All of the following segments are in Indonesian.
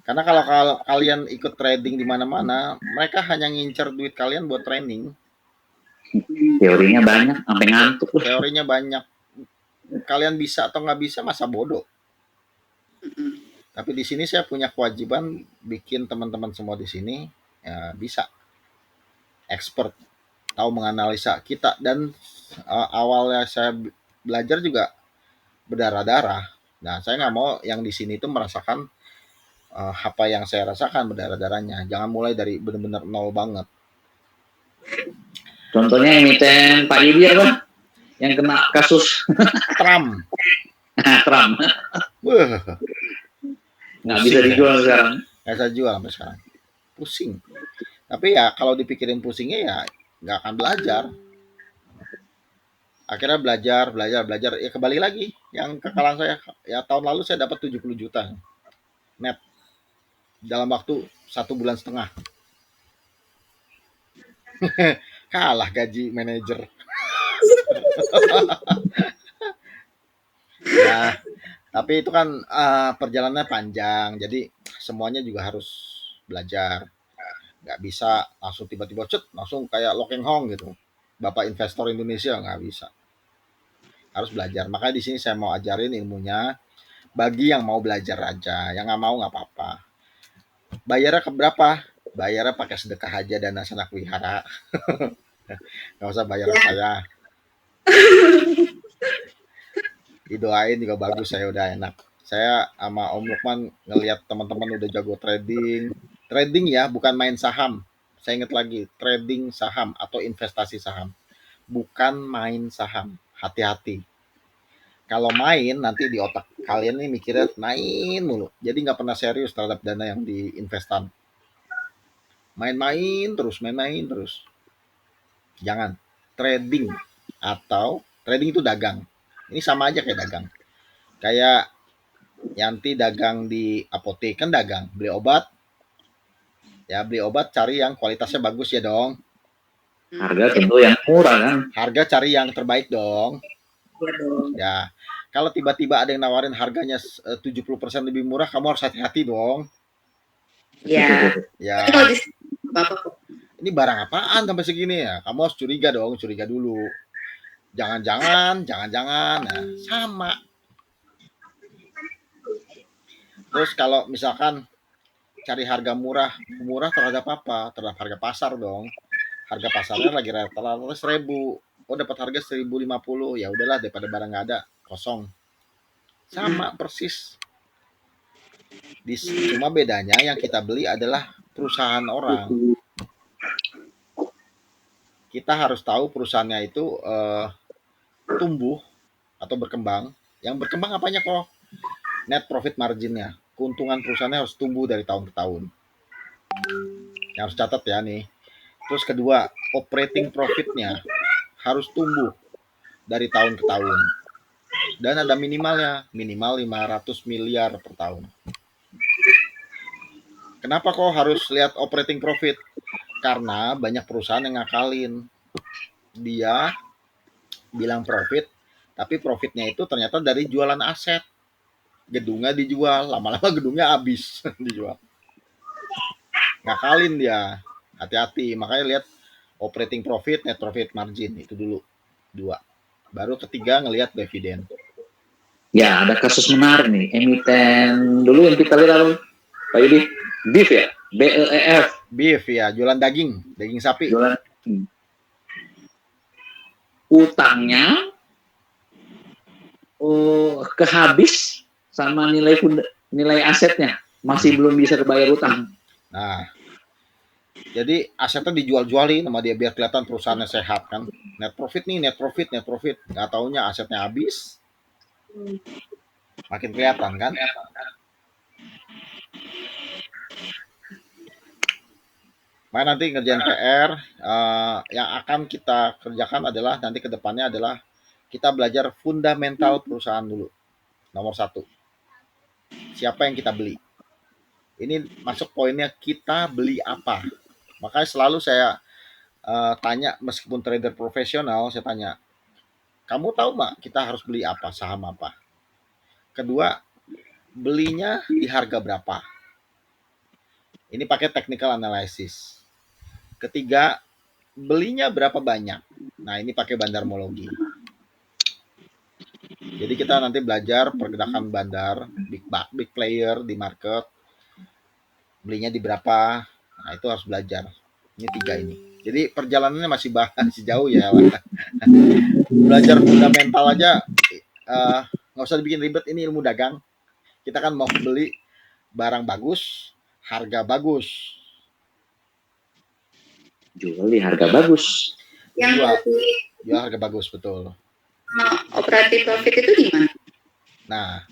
Karena kalau kalian ikut trading di mana-mana, mereka hanya ngincer duit kalian buat training. Teorinya banyak, sampai ngantuk. Teorinya banyak. Kalian bisa atau nggak bisa, masa bodoh. Tapi di sini saya punya kewajiban bikin teman-teman semua di sini ya, bisa expert, tahu menganalisa kita. Dan awalnya saya belajar juga berdarah-darah. Nah, saya nggak mau yang di sini itu merasakan apa yang saya rasakan berdarah-darahnya. Jangan mulai dari benar-benar nol banget. Contohnya emiten Pak Didi apa? Yang kena kasus Trump. Trump. Nggak bisa dijual sekarang. Nggak bisa jual sampai sekarang. Pusing. Tapi ya kalau dipikirin pusingnya ya nggak akan belajar. Akhirnya belajar. Ya kembali lagi. Yang kekalahan saya. Ya tahun lalu saya dapat 70 juta. Net. Dalam waktu 1,5 bulan. Kalah gaji manajer. Nah, tapi itu kan perjalanannya panjang. Jadi semuanya juga harus belajar. Nggak bisa langsung tiba-tiba langsung kayak Locking Hong gitu. Bapak investor Indonesia nggak bisa. Harus belajar. Makanya di sini saya mau ajarin ilmunya bagi yang mau belajar aja. Yang nggak mau nggak apa-apa. Bayarnya ke berapa? Bayarnya pakai sedekah aja dana sanak wihara. Nggak usah bayar saya. Didoain juga bagus, saya udah enak. Saya sama Om Lukman ngelihat teman-teman udah jago trading. Trading ya, bukan main saham. Saya ingat lagi, trading saham atau investasi saham. Bukan main saham. Hati-hati. Kalau main nanti di otak kalian nih mikirnya main mulu. Jadi nggak pernah serius terhadap dana yang diinvestan. Main-main terus. Jangan. Trading atau trading itu dagang. Ini sama aja kayak dagang. Kayak Yanti dagang di apotek kan dagang, beli obat. Ya beli obat cari yang kualitasnya bagus ya dong. Harga tentu yang murah kan. Harga cari yang terbaik dong. Ya. Kalau tiba-tiba ada yang nawarin harganya 70% lebih murah, kamu harus hati-hati dong. Ya. Ya. Ini barang apaan sampai segini ya? Kamu harus curiga dong, curiga dulu. Jangan-jangan. Nah, sama. Terus kalau misalkan cari harga murah terhadap apa? Terhadap harga pasar dong. Harga pasarnya lagi rata-rata 1.000. Oh dapat harga 1.050, ya udahlah daripada barang nggak ada kosong. Sama persis. Cuma bedanya yang kita beli adalah perusahaan orang. Kita harus tahu perusahaannya itu tumbuh atau berkembang. Yang berkembang apanya kok? Net profit marginnya. Keuntungan perusahaannya harus tumbuh dari tahun ke tahun. Yang harus catat ya nih. Terus kedua, operating profitnya harus tumbuh dari tahun ke tahun. Dan ada minimalnya, minimal 500 miliar per tahun. Kenapa kok harus lihat operating profit? Karena banyak perusahaan yang ngakalin. Dia bilang profit, tapi profitnya itu ternyata dari jualan aset. Gedungnya dijual, lama-lama gedungnya habis dijual. Ngakalin dia. Hati-hati, makanya lihat operating profit, net profit margin itu dulu. 2. Baru ketiga ngelihat dividen. Ya, ada kasus menarik nih. Emiten dulu yang kita lihat Pak Yudi, BIF ya, BEF. BIF ya, jualan daging sapi. Jualan utangnya kehabis sama nilai asetnya masih belum bisa kebayar utang. Nah, jadi asetnya dijual-jualin sama dia biar kelihatan perusahaannya sehat kan. Net profit. Nggak taunya asetnya habis. Makin kelihatan kan. Nah, nanti ngerjain PR yang akan kita kerjakan adalah nanti ke depannya adalah kita belajar fundamental perusahaan dulu. Nomor 1. Siapa yang kita beli? Ini masuk poinnya kita beli apa. Makanya selalu saya tanya meskipun trader profesional, saya tanya, kamu tahu nggak kita harus beli apa, saham apa? Kedua, belinya di harga berapa? Ini pakai technical analysis. Ketiga, belinya berapa banyak. Nah, ini pakai bandarmologi. Jadi kita nanti belajar pergerakan bandar, big player di market, belinya di berapa. Nah, itu harus belajar. Ini 3 ini. Jadi perjalanannya masih jauh ya. Belajar fundamental aja nggak usah dibikin ribet, ini ilmu dagang. Kita kan mau beli barang bagus, harga bagus. Jual di harga bagus. Yang Jual, berarti jual harga bagus, betul. operating profit itu gimana? Nah,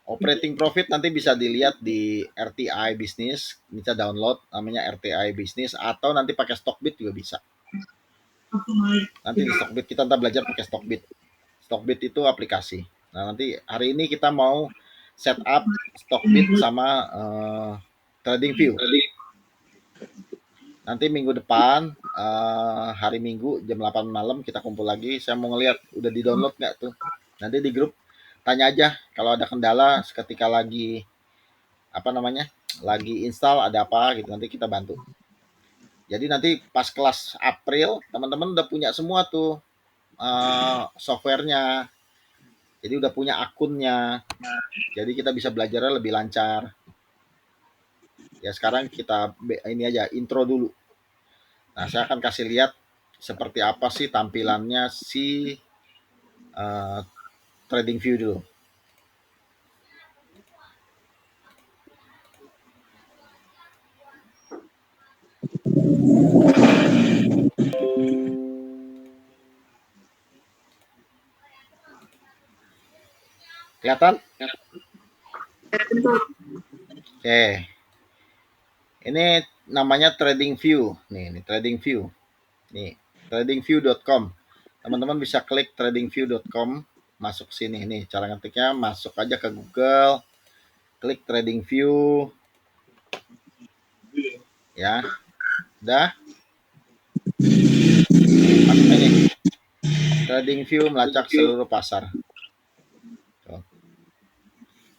operating profit nanti bisa dilihat di RTI Business, bisa download namanya RTI Business, atau nanti pakai Stockbit juga bisa. Nanti di Stockbit kita belajar pakai Stockbit. Stockbit itu aplikasi. Nah, nanti hari ini kita mau setup Stockbit sama TradingView. Nanti minggu depan, hari Minggu jam 8 malam kita kumpul lagi. Saya mau ngeliat udah di-download nggak tuh. Nanti di grup tanya aja kalau ada kendala ketika lagi lagi install ada apa gitu, nanti kita bantu. Jadi nanti pas kelas April teman-teman udah punya semua tuh softwarenya. Jadi udah punya akunnya. Jadi kita bisa belajarnya lebih lancar. Ya sekarang kita ini aja intro dulu. Nah, saya akan kasih lihat seperti apa sih tampilannya si TradingView dulu. Kelihatan? Oke. Ini namanya TradingView. Nih, ini TradingView. Nih, tradingview.com. Teman-teman bisa klik tradingview.com, masuk sini. Nih, cara ngetiknya masuk aja ke Google, klik TradingView. Ya. Udah. Masuk ini. TradingView melacak seluruh pasar. Tuh.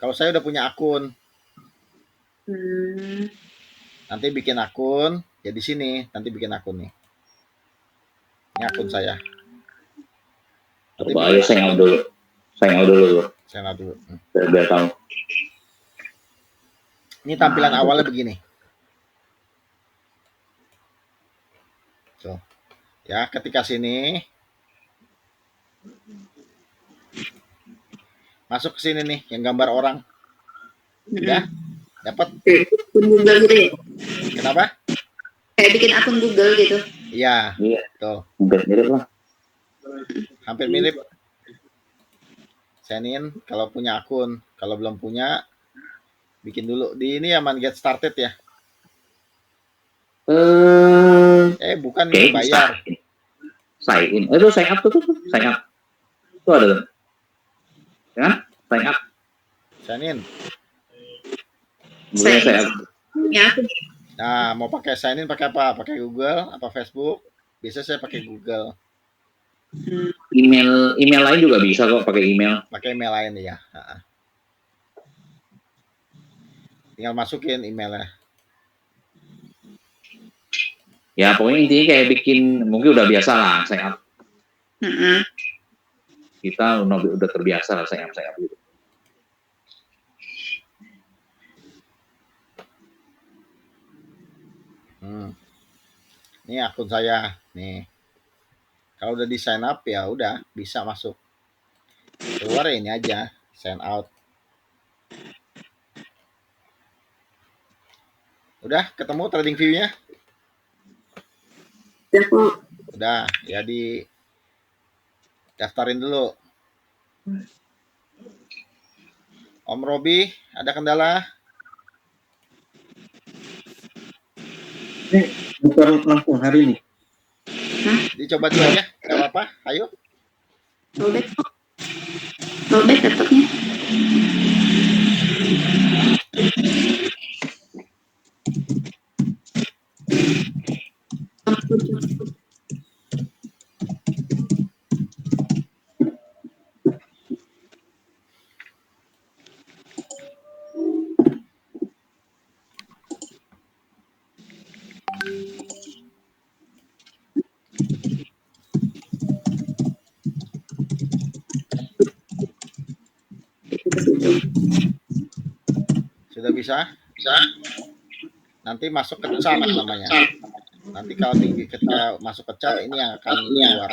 Kalau saya udah punya akun, nanti bikin akun, ya di sini nanti bikin akun nih. Ini akun saya. Coba ayo saya dulu. Saya dulu. Saya dulu. Biar tahu. Ini tampilan awalnya begini. Tuh. Ya, ketika sini masuk ke sini nih yang gambar orang. Udah? Dapat? Akun Google gitu ya? Kenapa? Kayak bikin akun Google gitu. Iya. Iya. Tuh. Hampir mirip lah. Hampir mirip. Senin kalau punya akun, kalau belum punya bikin dulu di ini aman get started ya. Bukan ini bayar. Sign in. Itu sign up tuh. Sign up. Itu ada tuh. Ya, sign up. Sign in. Boleh sign up. Ya, aku Nah, mau pakai sign in pakai apa? Pakai Google apa Facebook? Biasa saya pakai Google. Email lain juga bisa kok pakai email. Pakai email lain ya. Tinggal masukin emailnya. Ya pokoknya intinya kayak bikin, mungkin udah biasa lah sign up. Kita udah terbiasa lah sign up gitu. Ini akun saya nih. Kalau udah di sign up ya udah bisa masuk. Keluar ya ini aja, sign out. Udah ketemu trading view-nya? Udah, ya di daftarin dulu. Om Robi, ada kendala? Bukan langsung hari ini. Dicoba dulu aja, nggak apa-apa. Ayo. robek laptopnya. Sudah bisa? Nanti masuk ke chart namanya. Nanti kalau tinggi ketika masuk ke chart ini yang akan keluar.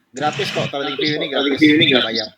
Gratis kok, TradingView ini gratis, nggak bayar.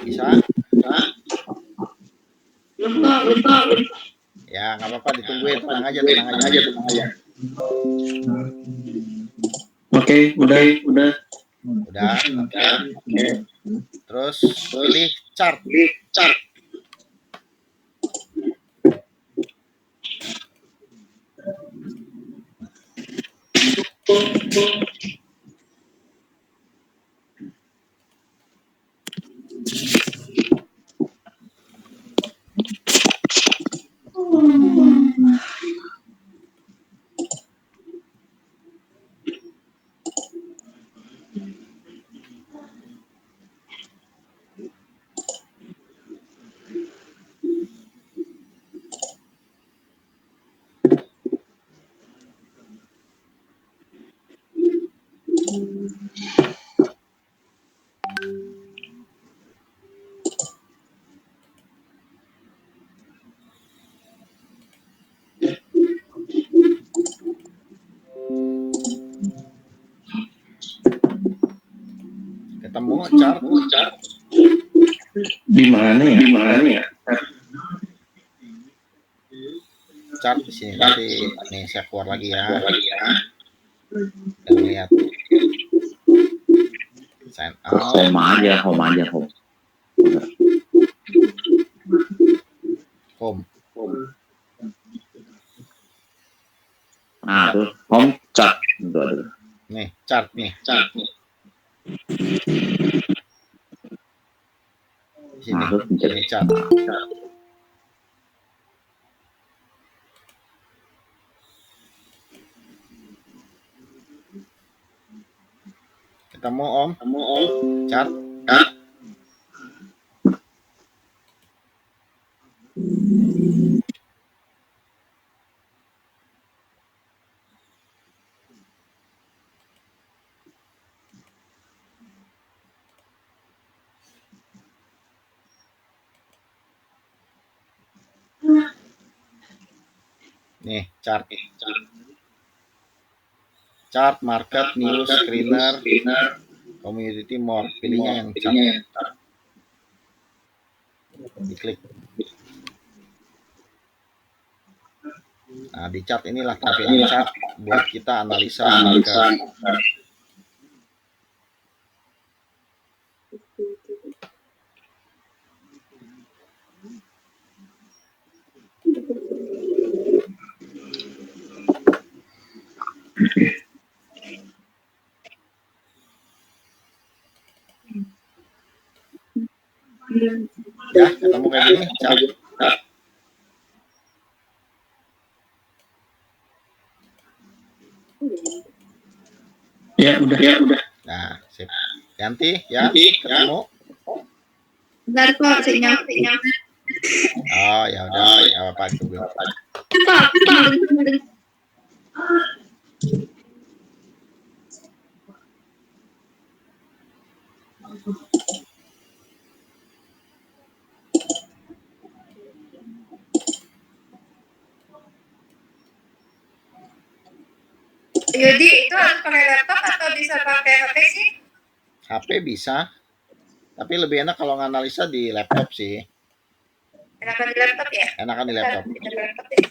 Bisa? Belum kok. Ya nggak apa-apa, ditungguin, tenang aja. Oke, udah. Udah, oke. Terus pilih chart. Ketemu chart. Di mana ya? Chart di sini nanti nih saya keluar lagi ya. Dan lihat sign out. Home aja. Home. Nah, tuh home chart. Nih chart nih. Di sini. Ini chart. Ketemu Om? Chart. Nih chart. Chart, market, news, screener, community, more. Pilihnya yang chart. Diklik. Nah, di chart inilah tampilan chart buat kita analisa market. Ya, ketemu kayak gini chart. Ya, udah. Nah, sip. Ganti ya, ketemu. Bentar kok, sinyal. Oh, ya udah, enggak apa-apa tunggu. Jadi itu harus pakai laptop atau bisa pakai HP sih? HP bisa, tapi lebih enak kalau nganalisa di laptop sih. Enakan di laptop ya? Enakan di laptop. Kita ke laptop deh.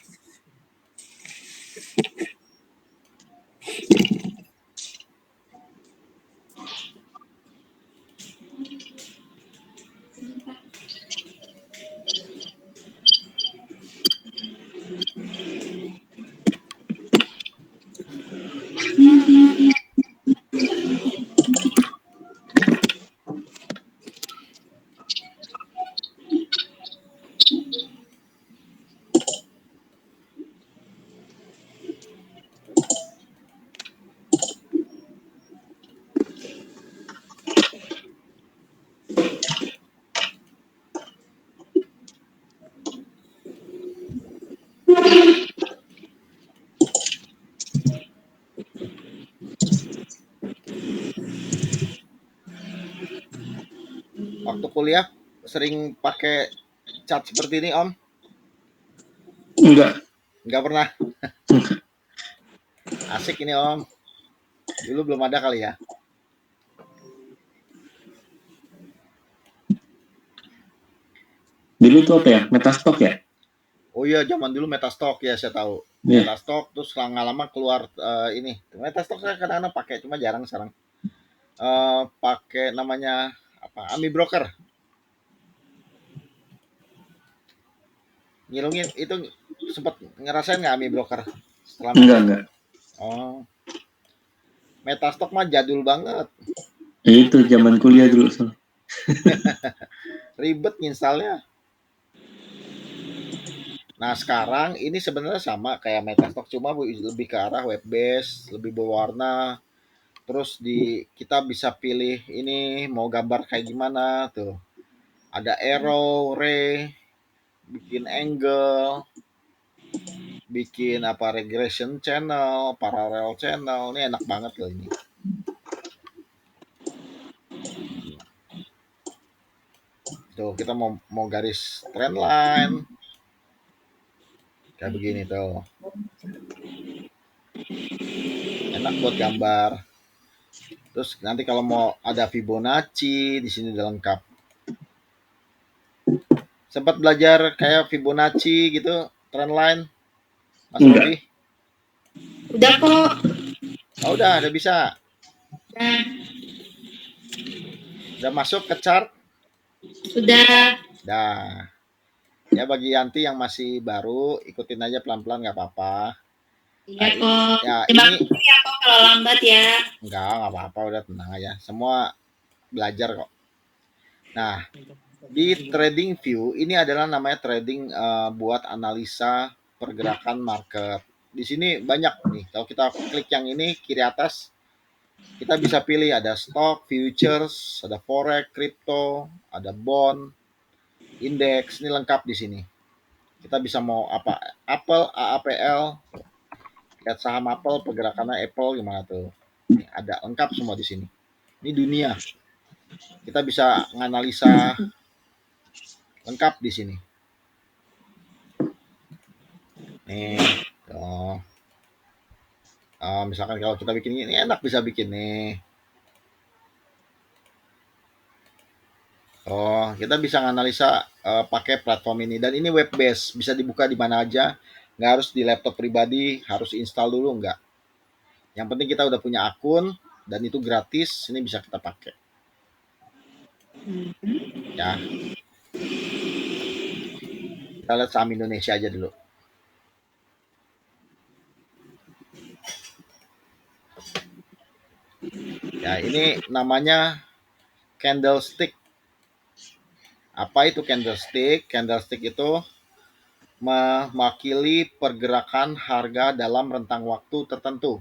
Waktu kuliah sering pakai cat seperti ini, Om? Enggak. Nggak pernah. Asik ini, Om. Dulu belum ada kali ya. Dulu tuh apa ya? Metastock ya? Oh iya, zaman dulu Metastock ya, saya tahu. Iya. Metastock terus lama-lama keluar ini. Metastock saya kadang-kadang pakai, cuma jarang sekarang. Pakai namanya apa? Ami Broker. Ngilungin itu sempat ngerasain nggak Ami Broker setelah Enggak, masuk? enggak. Oh, Metastock mah jadul banget. Itu zaman kuliah dulu. Ribet nginstalnya. Nah, sekarang ini sebenarnya sama kayak Metastock, cuma lebih ke arah web based, lebih berwarna. Terus kita bisa pilih ini mau gambar kayak gimana tuh. Ada arrow, ray, bikin angle, bikin apa regression channel, parallel channel. Ini enak banget loh ini. Tuh, kita mau garis trend line kayak begini tuh. Enak buat gambar. Terus nanti kalau mau ada Fibonacci di sini udah lengkap. Sempat belajar kayak Fibonacci gitu, trend line, Mas Enggak. Robi? Udah kok. Oh, udah bisa. Nah, Udah masuk ke chart. sudah. Dah. Ya bagi Yanti yang masih baru, ikutin aja pelan-pelan nggak apa-apa. Iya Nah, kok. ya Terima ini kasih ya kok kalau lambat ya. nggak apa-apa, udah tenang aja. Semua belajar kok. Nah, di trading view ini adalah namanya trading buat analisa pergerakan market. Di sini banyak nih. Kalau kita klik yang ini kiri atas, kita bisa pilih ada stock, futures, ada forex, crypto, ada bond, indeks. Ini lengkap di sini. Kita bisa mau apa? Apple, AAPL, lihat saham Apple, pergerakannya Apple gimana tuh. Ini ada lengkap semua di sini. Ini dunia. Kita bisa menganalisa lengkap di sini. Nih, oh, misalkan kalau kita bikin ini enak bisa bikin nih. Oh, kita bisa menganalisa pakai platform ini dan ini web based, bisa dibuka di mana aja, nggak harus di laptop pribadi, harus install dulu nggak. Yang penting kita udah punya akun dan itu gratis, ini bisa kita pakai. Ya, kita lihat saham Indonesia aja dulu. Ya, ini namanya candlestick. Apa itu candlestick? Candlestick itu mewakili pergerakan harga dalam rentang waktu tertentu.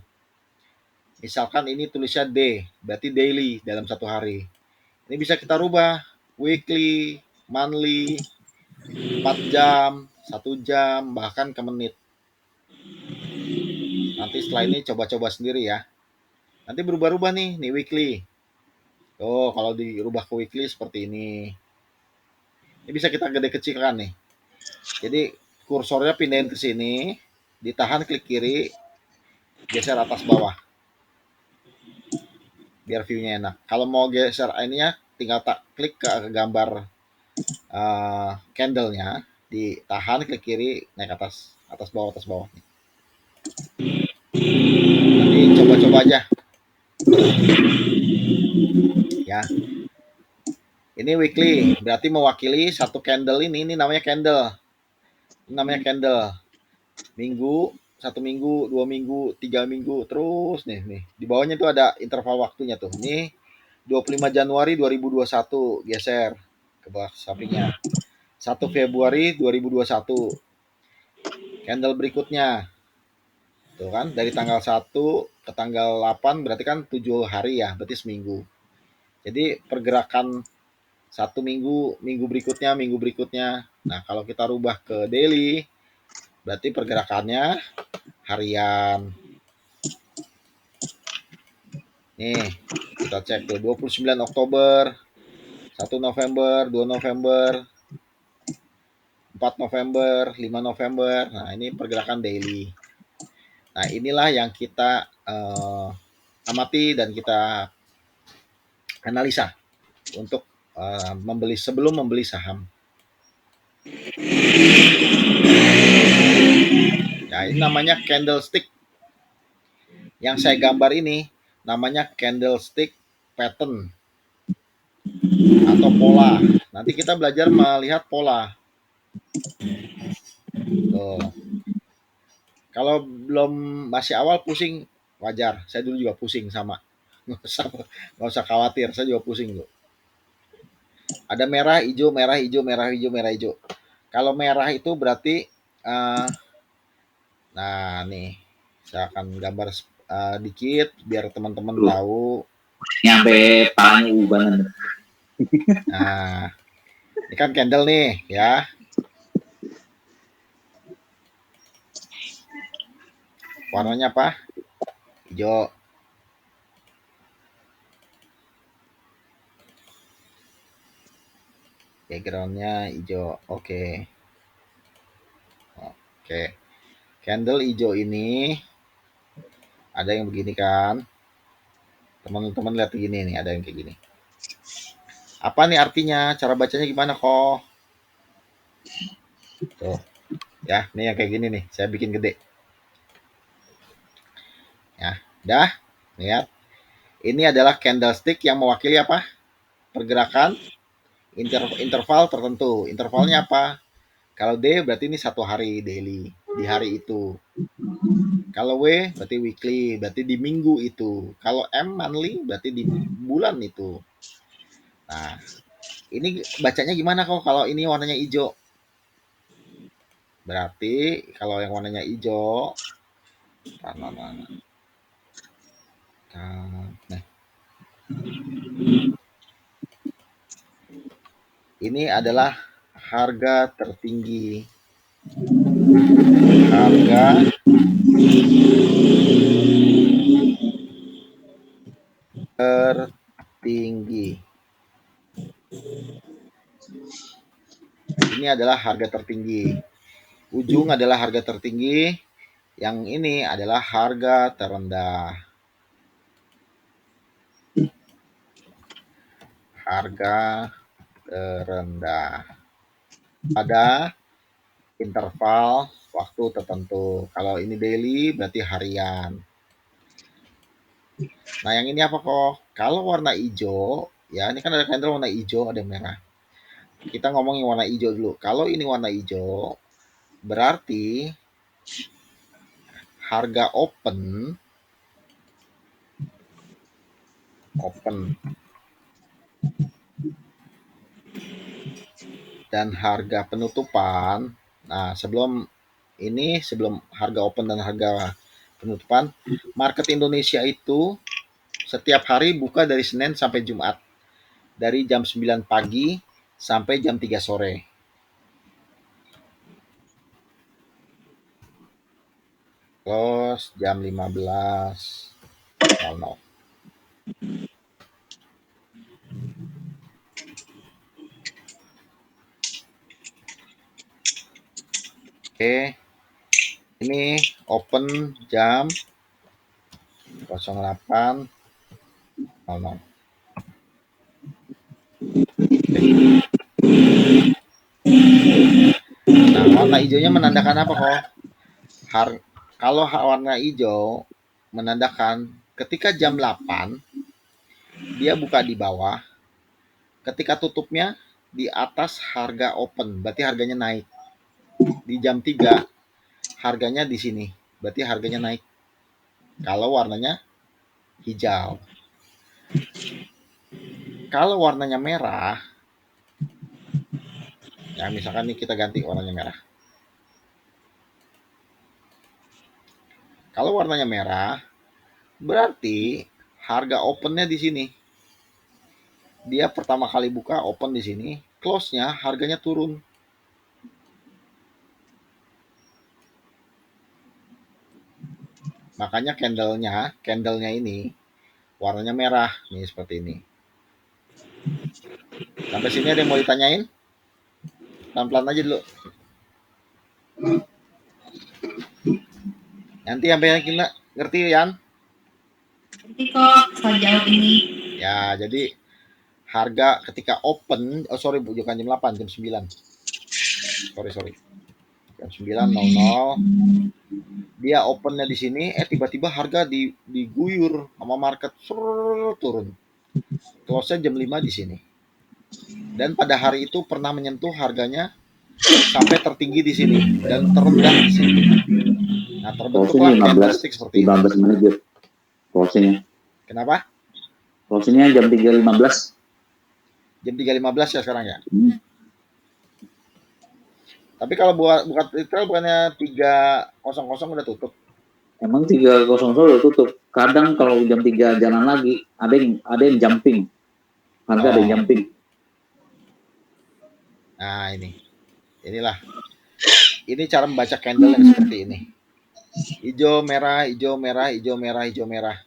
Misalkan ini tulisnya D, berarti daily dalam satu hari. Ini bisa kita rubah weekly, monthly, 4 jam, 1 jam, bahkan ke menit. Nanti setelah ini coba-coba sendiri ya. Nanti berubah-ubah nih weekly. Oh, kalau dirubah ke weekly seperti ini. Ini bisa kita gede kecilkan nih. Jadi kursornya pindahin ke sini, ditahan klik kiri, geser atas bawah. Biar view-nya enak. Kalau mau geser ininya, tinggal klik ke gambar candle-nya, ditahan klik kiri, naik atas, atas bawah. Nanti coba-coba aja. Ya. Ini weekly, berarti mewakili satu candle ini namanya candle. Ini namanya candle. Minggu, 1 minggu, 2 minggu, 3 minggu, terus nih. Di bawahnya tuh ada interval waktunya tuh. Nih 25 Januari 2021 geser ke bawah sampingnya. 1 Februari 2021. Candle berikutnya. Tuh kan dari tanggal 1 ke tanggal 8 berarti kan 7 hari ya, berarti seminggu. Jadi pergerakan 1 minggu, minggu berikutnya. Nah, kalau kita rubah ke daily berarti pergerakannya harian. Nih, kita cek tuh 29 Oktober 1 November, 2 November, 4 November, 5 November. Nah, ini pergerakan daily. Nah, inilah yang kita amati dan kita analisa untuk sebelum membeli saham. Nah, ini namanya candlestick. Yang saya gambar ini namanya candlestick pattern atau pola. Nanti kita belajar melihat pola. Tuh. Kalau belum masih awal pusing, wajar. Saya dulu juga pusing sama. Nggak usah khawatir, saya juga pusing loh. Ada merah, hijau, merah, hijau, merah, hijau, merah, hijau. Kalau merah itu berarti, nah nih, saya akan gambar dikit biar teman-teman tahu. Nyampe palanya ubanan. Nah, ini kan candle nih ya. Warnanya apa? Hijau. Backgroundnya hijau. Oke. Oke. Candle hijau ini ada yang begini kan. Teman-teman lihat begini nih, ada yang kayak gini. Apa nih artinya? Cara bacanya gimana kok? Tuh. Ya, ini yang kayak gini nih. Saya bikin gede. Ya, dah. Lihat. Ini adalah candlestick yang mewakili apa? Pergerakan interval tertentu. Intervalnya apa? Kalau D berarti ini 1 hari daily, di hari itu. Kalau W berarti weekly, berarti di minggu itu. Kalau M monthly berarti di bulan itu. Nah, ini bacanya gimana kok kalau ini warnanya hijau? Berarti kalau yang warnanya hijau, nah, ini adalah harga tertinggi. Harga tertinggi. Ini adalah harga tertinggi. Ujung adalah harga tertinggi. Yang ini adalah harga terendah. Harga terendah pada interval waktu tertentu. Kalau ini daily berarti harian. Nah, yang ini apa kok? Kalau warna hijau, ya ini kan ada candle warna hijau, ada merah. Kita ngomongin warna hijau dulu. Kalau ini warna hijau, berarti harga open dan harga penutupan. Nah, sebelum harga open dan harga penutupan, market Indonesia itu setiap hari buka dari Senin sampai Jumat. Dari jam 9 pagi sampai jam 3 sore. Close jam 15.00. Oke. Ini open jam 08.00. Nah, warna hijaunya menandakan apa kok? Kalau warna hijau menandakan ketika jam 8 dia buka di bawah, ketika tutupnya di atas harga open, berarti harganya naik. Di jam 3 harganya di sini, berarti harganya naik. Kalau warnanya hijau. Kalau warnanya merah, ya misalkan nih kita ganti warnanya merah. Kalau warnanya merah, berarti harga opennya di sini. Dia pertama kali buka open di sini, close-nya harganya turun. Makanya candlenya ini warnanya merah nih seperti ini. Sampai sini ada yang mau ditanyain? Pelan-pelan aja dulu. Nanti sampai kita ngerti Yan? Nanti kok sejauh ini. Ya, jadi harga ketika open, oh sorry Bu, bukan jam 8, jam 9. Sorry. Jam 9.00 dia opennya di sini, tiba-tiba harga diguyur sama market turun. Close-nya jam 5 di sini. Dan pada hari itu pernah menyentuh harganya sampai tertinggi di sini dan terendah di sini. Nah, terbentuklah Closing-nya candlestick seperti ini. 15 menit ya. Closing-nya. Kenapa? Closing-nya jam 3.15. Jam 3.15 ya sekarang ya. Tapi kalau buka retail bukannya 3.00 udah tutup. Emang 3.00 udah tutup. Kadang kalau jam 3 jalan lagi, ada yang jumping. Harga ada yang jumping. Nah, inilah. Ini cara membaca candle yang seperti ini. Hijau, merah, hijau, merah, hijau, merah, hijau, merah.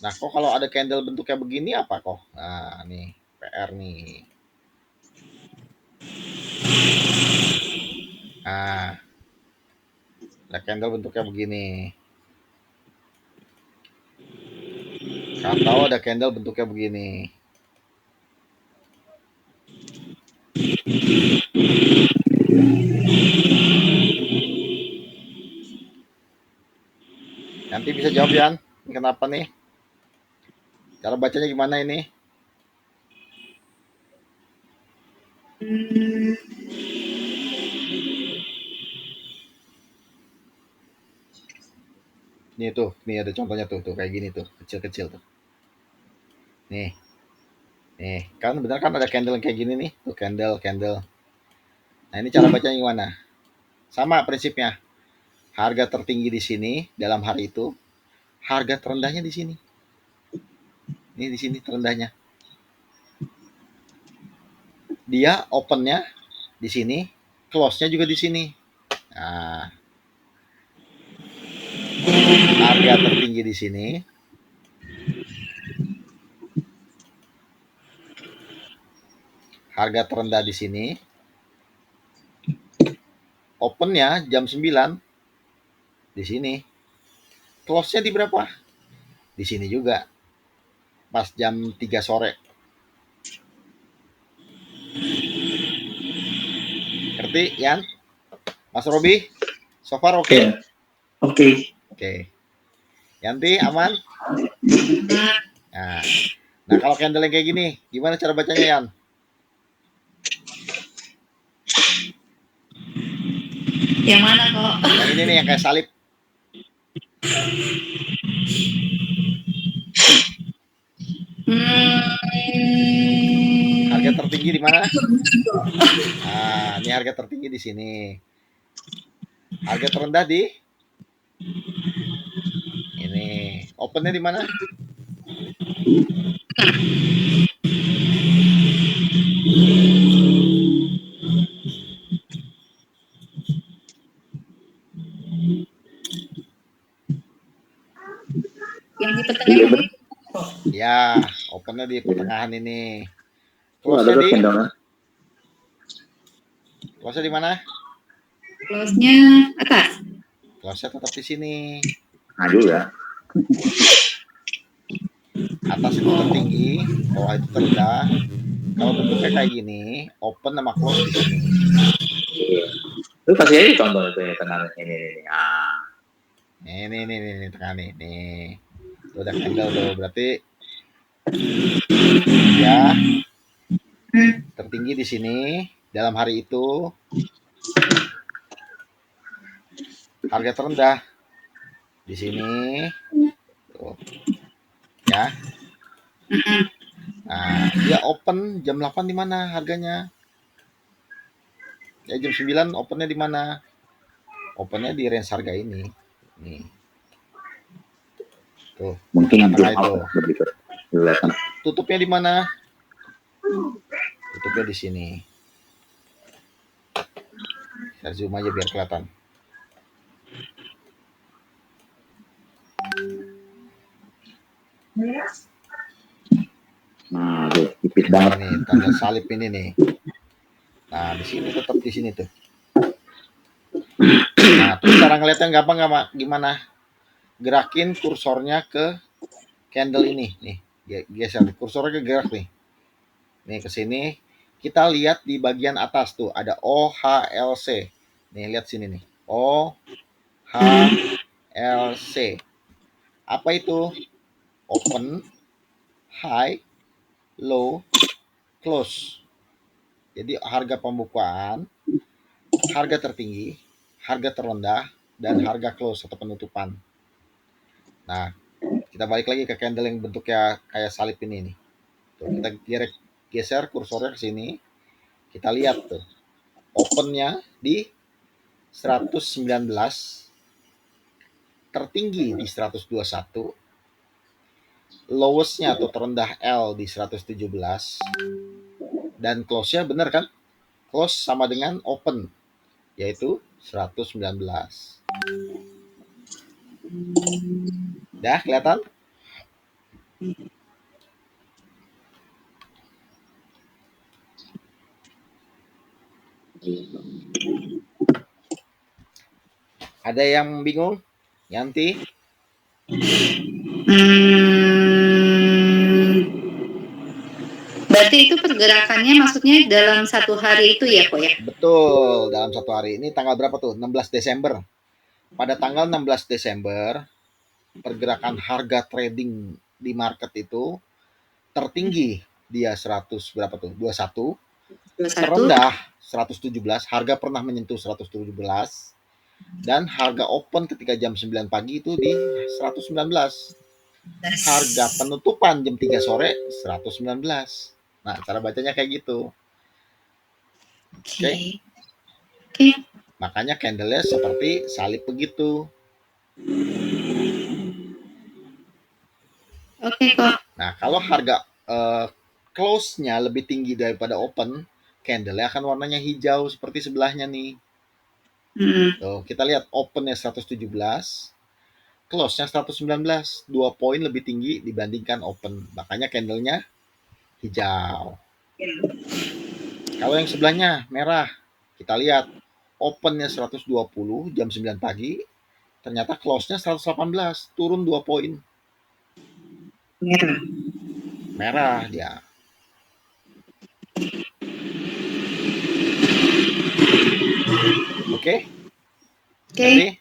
Nah, kok kalau ada candle bentuknya begini apa kok? Nah, nih, PR nih. Nah, ada candle bentuknya begini. Atau ada candle bentuknya begini. Nanti bisa jawab Yan, ini kenapa nih? Cara bacanya gimana ini? Hmm, Nih tuh, nih ada contohnya tuh kayak gini tuh, kecil-kecil tuh. Nih, kan benar kan ada candle yang kayak gini nih, tuh candle. Nah, ini cara bacanya gimana? Sama prinsipnya. Harga tertinggi di sini dalam hari itu, harga terendahnya di sini. Ini di sini terendahnya. Dia opennya di sini, close-nya juga di sini. Nah, harga tertinggi di sini, harga terendah di sini. Opennya jam 9 di sini. Close-nya di berapa? Di sini juga. Pas jam 3 sore. Ngerti, Yan? Mas Robi? So far oke? Ya. Oke. Oke. Yanti, aman? Nah, kalau candle yang kayak gini, gimana cara bacanya, Yan? yang mana kok? Yang ini nih, yang kayak salib. Harga tertinggi di mana? Nah, ini harga tertinggi di sini. Harga terendah di ini. Opennya di mana? Yang di pertengahan ini. Ya, opennya di pertengahan ini. Ada Close-nya di candle-nya. Close-nya di mana? Close-nya atas. Close-nya tetap di sini. Nah juga. Atas itu tertinggi, bawah itu terendah. Kalau bentuknya kayak gini, open sama close di sini. Itu kasih aja contoh itu ya tengah ini. Ini tengah nih. Tuh udah candle tuh, berarti ya tertinggi di sini dalam hari itu, harga terendah di sini. Tuh. Ya. Nah, dia open jam 8 di mana harganya? Ya jam 9 opennya di mana? Opennya di range harga ini. Nih. Tuh. Mungkin Tengah itu. begitu. Kelihatan. Tutupnya di mana? Tutupnya di sini. Saya zoom aja biar kelihatan. Nah, tuh. tipis Nah, banget. ini tanda salib ini nih. Nah, di sini tetap di sini tuh. Nah, terus cara ngeliatnya gampang nggak, Mak? Gimana? Gerakin kursornya ke candle ini, nih. Geser kursornya ke gerak nih. Nih ke sini. Kita lihat di bagian atas tuh ada OHLC. Nih, lihat sini nih. OHLC. Apa itu? Open, high, low, close. Jadi harga pembukaan, harga tertinggi, harga terendah, dan harga close atau penutupan. Nah, kita balik lagi ke candle yang bentuknya kayak salib ini nih. Tuh, kita geser kursornya ke sini. Kita lihat tuh. Opennya di 119, tertinggi di 121, lowestnya atau terendah L di 117, dan close-nya bener kan? Close sama dengan open, yaitu 119. Dah kelihatan? Ada yang bingung? Yanti? Berarti itu pergerakannya maksudnya dalam satu hari itu ya, kok ya? Betul, dalam satu hari. Ini tanggal berapa tuh? 16 Desember. Pada tanggal 16 Desember, pergerakan harga trading di market itu tertinggi dia 100 berapa tuh? 21. 21. Terendah 117, harga pernah menyentuh 117, dan harga open ketika jam 9 pagi itu di 119. Harga penutupan jam 3 sore 119. Nah, cara bacanya kayak gitu. Oke. Oke. Makanya candle-nya seperti salib begitu. Oke, kok. Nah, kalau harga close-nya lebih tinggi daripada open, candle-nya akan warnanya hijau seperti sebelahnya nih. Tuh, kita lihat open-nya 117, close-nya 119, 2 poin lebih tinggi dibandingkan open. Makanya candle-nya hijau. Kalau yang sebelahnya merah, kita lihat open-nya 120 jam 9 pagi, ternyata close-nya 118, turun 2 poin. Merah. Merah dia. Oke?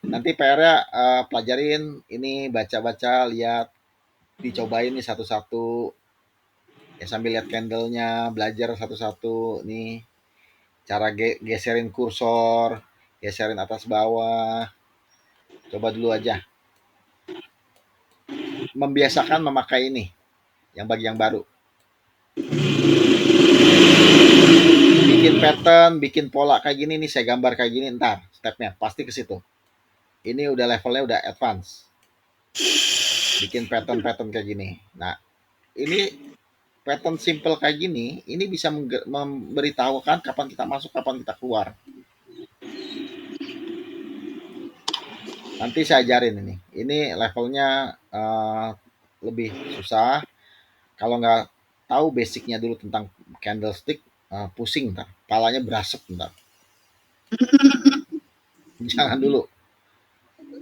Nanti PR-nya pelajarin ini, baca-baca, lihat, dicobain nih satu-satu. Ya sambil lihat candle-nya, belajar satu-satu nih. Cara geserin kursor, geserin atas bawah. Coba dulu aja. Membiasakan memakai ini, yang bagi yang baru. Bikin pattern, bikin pola kayak gini nih, saya gambar kayak gini, ntar stepnya pasti ke situ. Ini udah levelnya udah advance. Bikin pattern-pattern kayak gini. Nah, ini pattern simple kayak gini, ini bisa memberitahukan kapan kita masuk, kapan kita keluar. Nanti saya ajarin ini. Ini levelnya lebih susah. Kalau nggak tahu basicnya dulu tentang candlestick, pusing ntar. Palanya berasap ntar. Jangan dulu.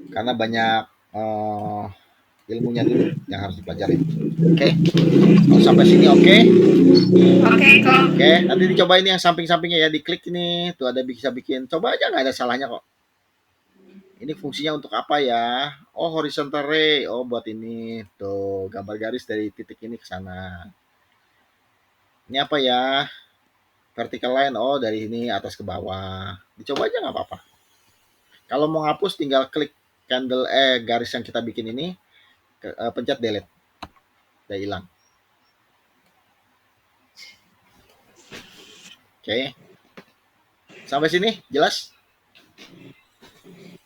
Karena banyak ilmunya dulu yang harus dipelajari. Oke? Kalau sampai sini oke? Oke, kok. Oke, nanti dicobain yang samping-sampingnya ya, diklik ini. Tuh ada bisa bikin. Coba aja, nggak ada salahnya kok. Ini fungsinya untuk apa ya? Oh, horizontal ray. Oh, buat ini. Tuh, gambar garis dari titik ini ke sana. Ini apa ya? Vertical line. Oh, dari ini atas ke bawah. Dicoba aja nggak apa-apa. Kalau mau hapus tinggal klik candle garis yang kita bikin ini, pencet delete. Udah hilang. Oke. Sampai sini jelas?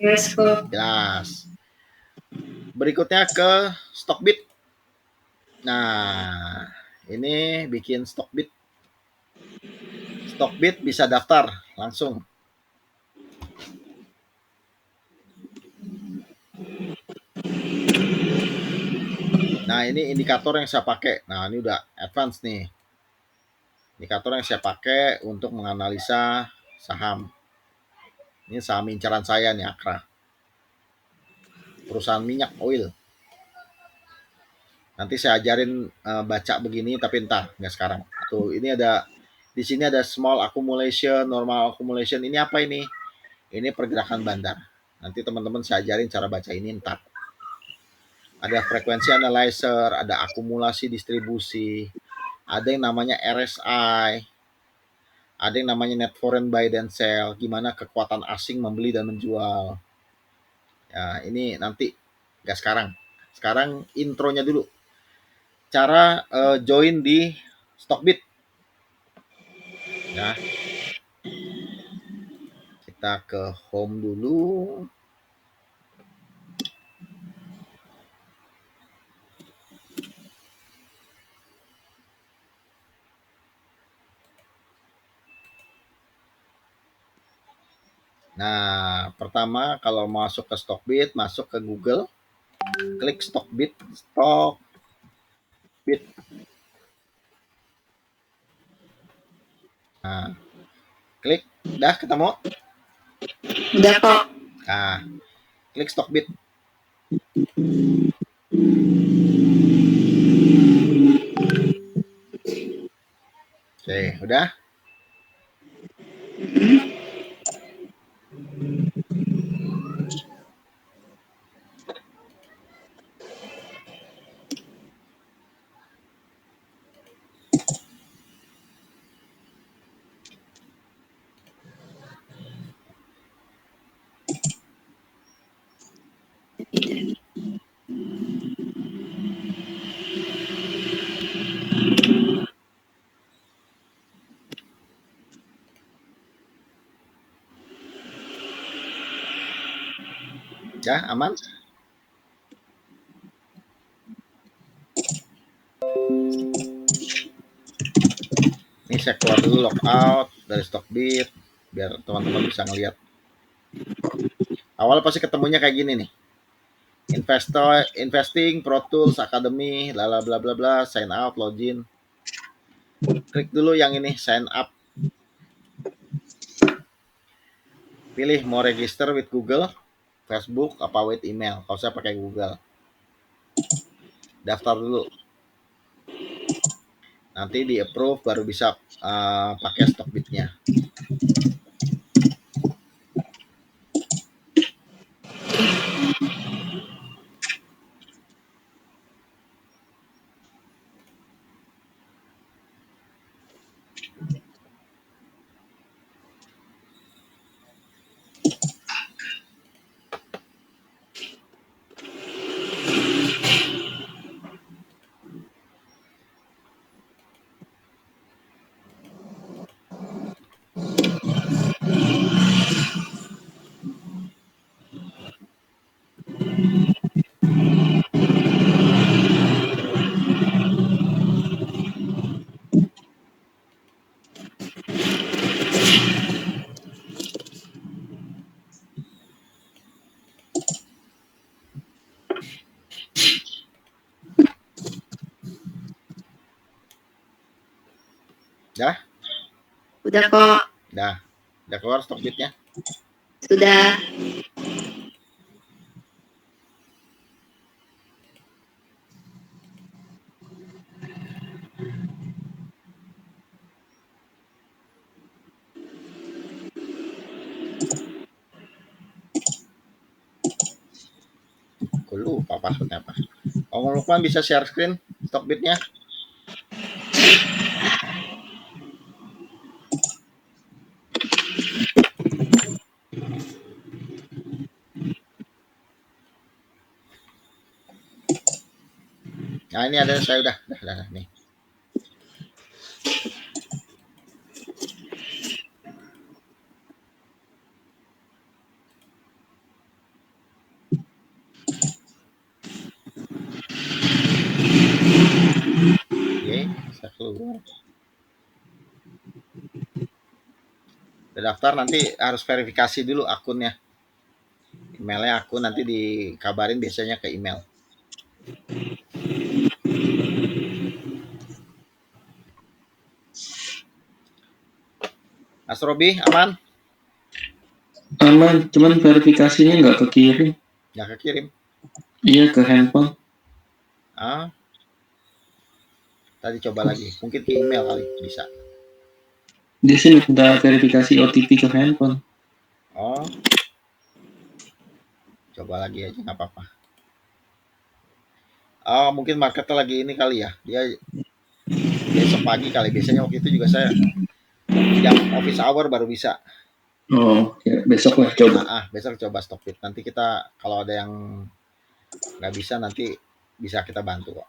Yes, kok. Jelas. Berikutnya ke Stockbit. Nah, ini bikin Stockbit. Stockbit bisa daftar langsung. Nah, ini indikator yang saya pakai. Nah, ini udah advance nih. Indikator yang saya pakai untuk menganalisa saham. Ini saham incaran saya nih, Akra. Perusahaan minyak oil. Nanti saya ajarin baca begini, tapi entar, nggak sekarang. Tuh, ini ada di sini ada small accumulation, normal accumulation. Ini apa ini? Ini pergerakan bandar. Nanti teman-teman saya ajarin cara baca ini entar. Ada frekuensi analyzer, ada akumulasi distribusi, ada yang namanya RSI, ada yang namanya net foreign buy dan sell, gimana kekuatan asing membeli dan menjual. Ya, ini nanti nggak sekarang. Sekarang intronya dulu. Cara join di Stockbit. Ya. Kita ke home dulu. Nah, pertama kalau masuk ke Stockbit, masuk ke Google, klik Stockbit. Nah, klik, udah ketemu? Udah kok. Nah, klik Stockbit. Oke, udah? Ya, aman? Ini saya keluar dulu logout dari Stockbit biar teman-teman bisa ngelihat. Awal pasti ketemunya kayak gini nih. Investing, Pro Tools, Academy, bla bla bla bla, sign out, login. Klik dulu yang ini, sign up. Pilih mau register with Google, Facebook, apa with email. Kalau saya pakai Google. Daftar dulu. Nanti di approve baru bisa pakai Stockbit-nya. Dah? Udah kok. Dah. Udah keluar Stockbit-nya? Sudah. Aku lupa passwordnya apa. Om Lukman bisa share screen Stockbit-nya? Nah, ini ada saya udah nih. Oke, saya keluar. Udah daftar, nanti harus verifikasi dulu akunnya. Emailnya akun nanti dikabarin biasanya ke email. Mas Robi, aman? Aman, cuman verifikasinya nggak kekirim. Nggak kekirim? Iya, ke handphone. Ah, tadi coba lagi. Mungkin ke email kali, bisa. Dia sih minta verifikasi OTP ke handphone. Oh, coba lagi aja, nggak apa-apa. Oh, mungkin marketnya lagi ini kali ya. Dia besok pagi kali. Biasanya waktu itu juga saya jam office hour baru bisa. Oh, ya besok lah coba. Besok coba Stockbit. Nanti kita kalau ada yang nggak bisa nanti bisa kita bantu kok.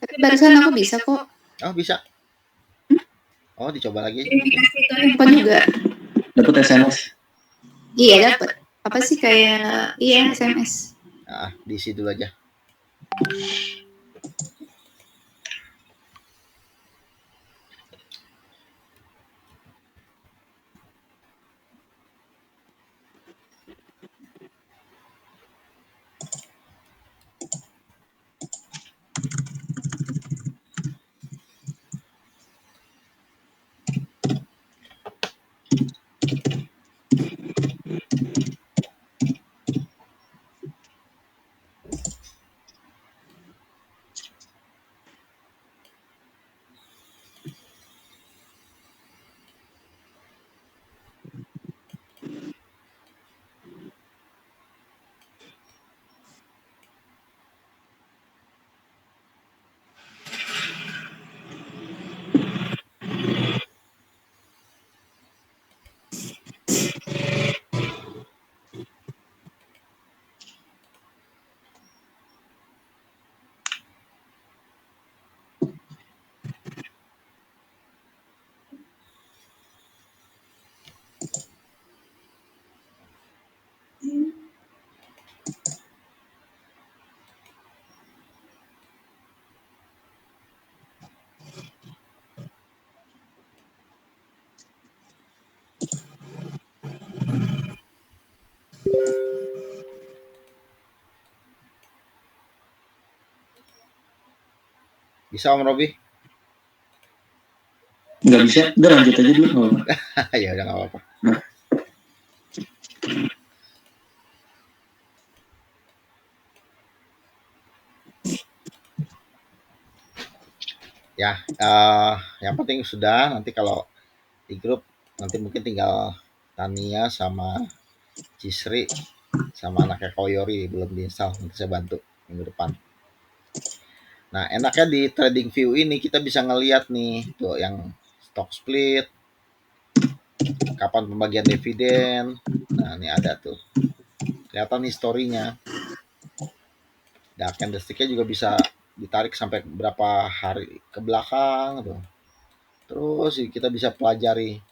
Tapi barusan aku bisa kok. Oh, bisa. Oh, dicoba lagi. Verifikasi ke handphone juga. Dapat SMS. Iya dapat. Apa sih kayak iya SMS. Diisi dulu aja. Bisa Om Robi? Nggak bisa, udah lanjut aja dulu. nggak apa-apa. Ya udah nggak apa-apa. Ya, yang penting sudah. Nanti kalau di grup nanti mungkin tinggal Tania sama Cisri sama anaknya Koyori belum diinstal. Nanti saya bantu minggu depan. Nah, enaknya di trading view ini kita bisa ngelihat nih tuh yang stock split, kapan pembagian dividen. Nah, ini ada tuh. Kelihatan historinya. Nah, candlestick-nya juga bisa ditarik sampai berapa hari ke belakang tuh. Terus kita bisa pelajari.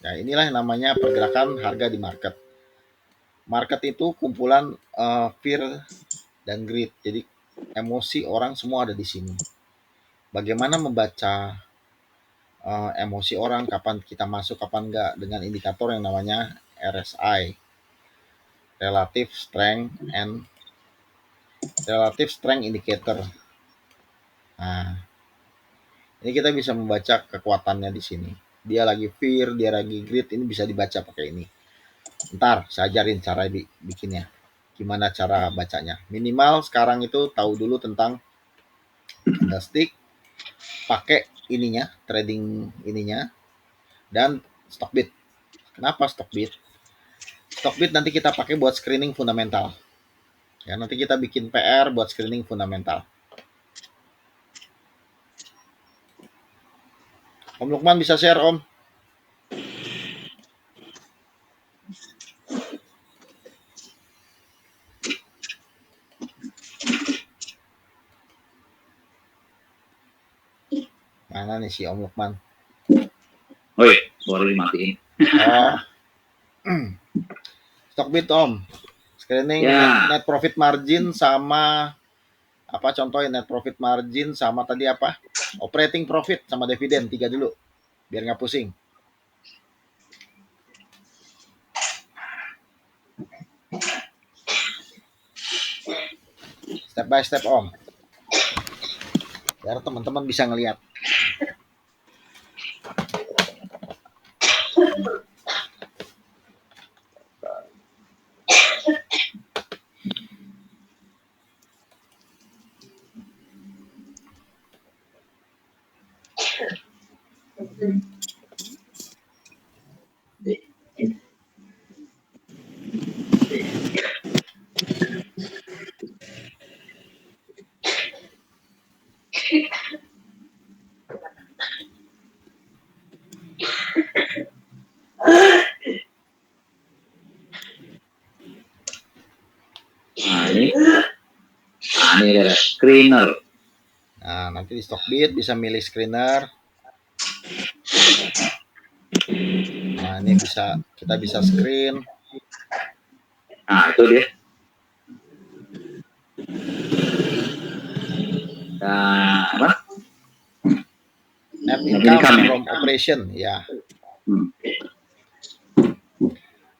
Nah, inilah yang namanya pergerakan harga di market. Market itu kumpulan fear dan greed. Jadi emosi orang semua ada di sini. Bagaimana membaca emosi orang, kapan kita masuk, kapan enggak, dengan indikator yang namanya RSI, Relative Strength Indicator. Nah, ini kita bisa membaca kekuatannya di sini. Dia lagi fear, dia lagi greed, ini bisa dibaca pakai ini. Ntar saya ajarin cara bikinnya. Gimana cara bacanya. Minimal sekarang itu tahu dulu tentang candlestick, pakai ininya, trading ininya, dan Stockbit. Kenapa Stockbit? Stockbit nanti kita pakai buat screening fundamental. Ya, nanti kita bikin PR buat screening fundamental. Om Lukman bisa share, Om? Mana nih si Om Lukman? Oh iya, suara dimatiin. Oh, Stockbit Om. Screening Ya. net profit margin sama apa contohnya net profit margin sama tadi apa? Operating profit sama dividen, 3 dulu. Biar nggak pusing. Step by step Om. Biar teman-teman bisa ngelihat. Ini ada screener. Nah, nanti di Stockbit bisa milih screener. Nah, ini kita bisa screen. Nah, itu dia. Nah, apa? Net Net income income, ya? from operation, ya.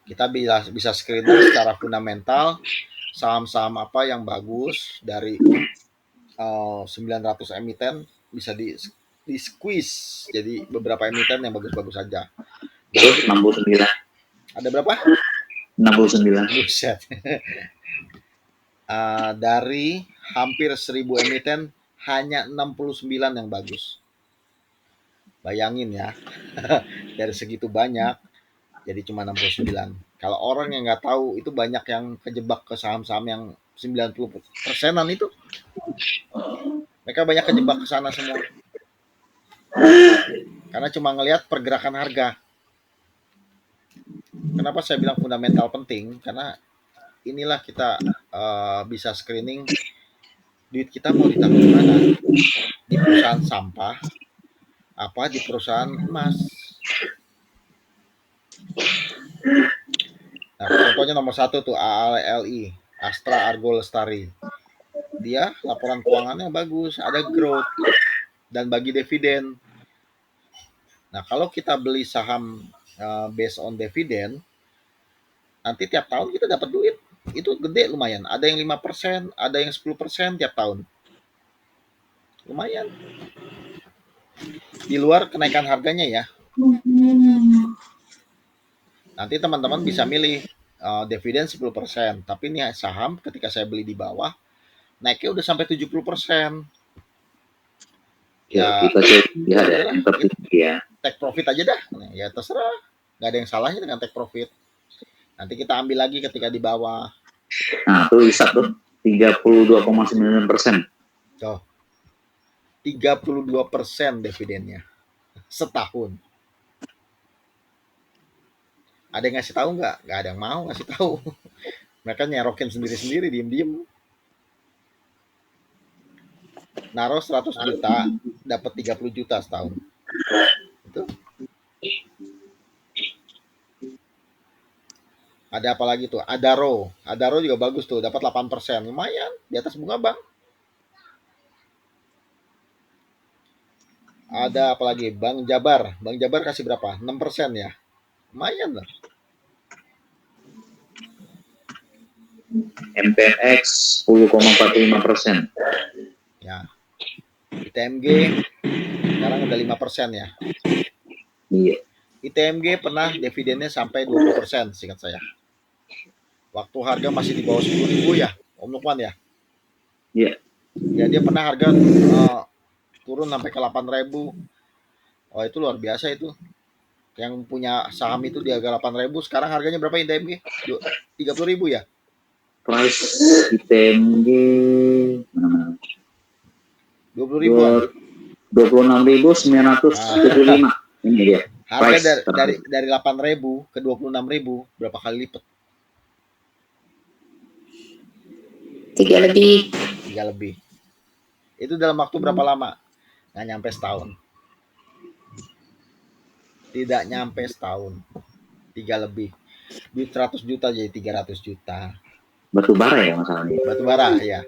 Kita bisa screener secara fundamental saham-saham apa yang bagus dari 900 emiten bisa di squeeze jadi beberapa emiten yang bagus-bagus saja. Terus 69. Ada berapa? 69. Buset. Dari hampir 1000 emiten hanya 69 yang bagus. Bayangin ya. Dari segitu banyak jadi cuma 69. Kalau orang yang nggak tahu itu banyak yang kejebak ke saham-saham yang 90%-an itu. Mereka banyak kejebak ke sana semua. Karena cuma ngelihat pergerakan harga. Kenapa saya bilang fundamental penting? Karena inilah kita bisa screening duit kita mau ditaruh di mana? Di perusahaan sampah, apa di perusahaan emas. Nah, contohnya nomor 1 tuh ALI, Astra Argo Lestari. Dia laporan keuangannya bagus, ada growth dan bagi dividen. Nah, kalau kita beli saham based on dividen, nanti tiap tahun kita dapat duit. Itu gede lumayan. Ada yang 5%, ada yang 10% tiap tahun. Lumayan. Di luar kenaikan harganya ya. Nanti teman-teman bisa milih dividen 10%. Tapi ini saham ketika saya beli di bawah, naiknya udah sampai 70%. Ya, kita lihat ya, yang tertinggi ya. Take profit aja dah. Ya terserah. Nggak ada yang salahnya dengan take profit. Nanti kita ambil lagi ketika di bawah. Nah, tuh hisap tuh 32,9%. Tuh. 32% dividennya. Setahun. Ada yang ngasih tahu nggak? Nggak ada yang mau ngasih tahu. Mereka nyerokin sendiri-sendiri, diem-diem. Naruh 100 juta, dapat 30 juta setahun. Itu. Ada apa lagi tuh? Adaro. Adaro juga bagus tuh, dapat 8%. Lumayan, di atas bunga bank. Ada apa lagi? Bank Jabar. Bank Jabar kasih berapa? 6% ya. Lumayan lah. MPX 10,45%. Ya. ITMG sekarang udah 5% ya. Iya. ITMG pernah dividennya sampai 20% seingat saya. Waktu harga masih di bawah 10.000 ya, Om Lukman ya. Iya. Ya dia pernah harga turun sampai ke 8.000. Oh itu luar biasa itu. Yang punya saham itu di harga 8.000, sekarang harganya berapa ITMG? 30.000 ya? Price ITMG mana-mana. 20 ribuan. 26.975. Ini dia. Harga dari 8.000 ke 26.000 berapa kali lipat? 3 lebih. 3 lebih. Itu dalam waktu berapa lama? Nggak nyampe setahun. Tidak nyampe setahun. 3 lebih. Duit 100 juta jadi 300 juta. Batu bara ya masalahnya. Batu bara ya.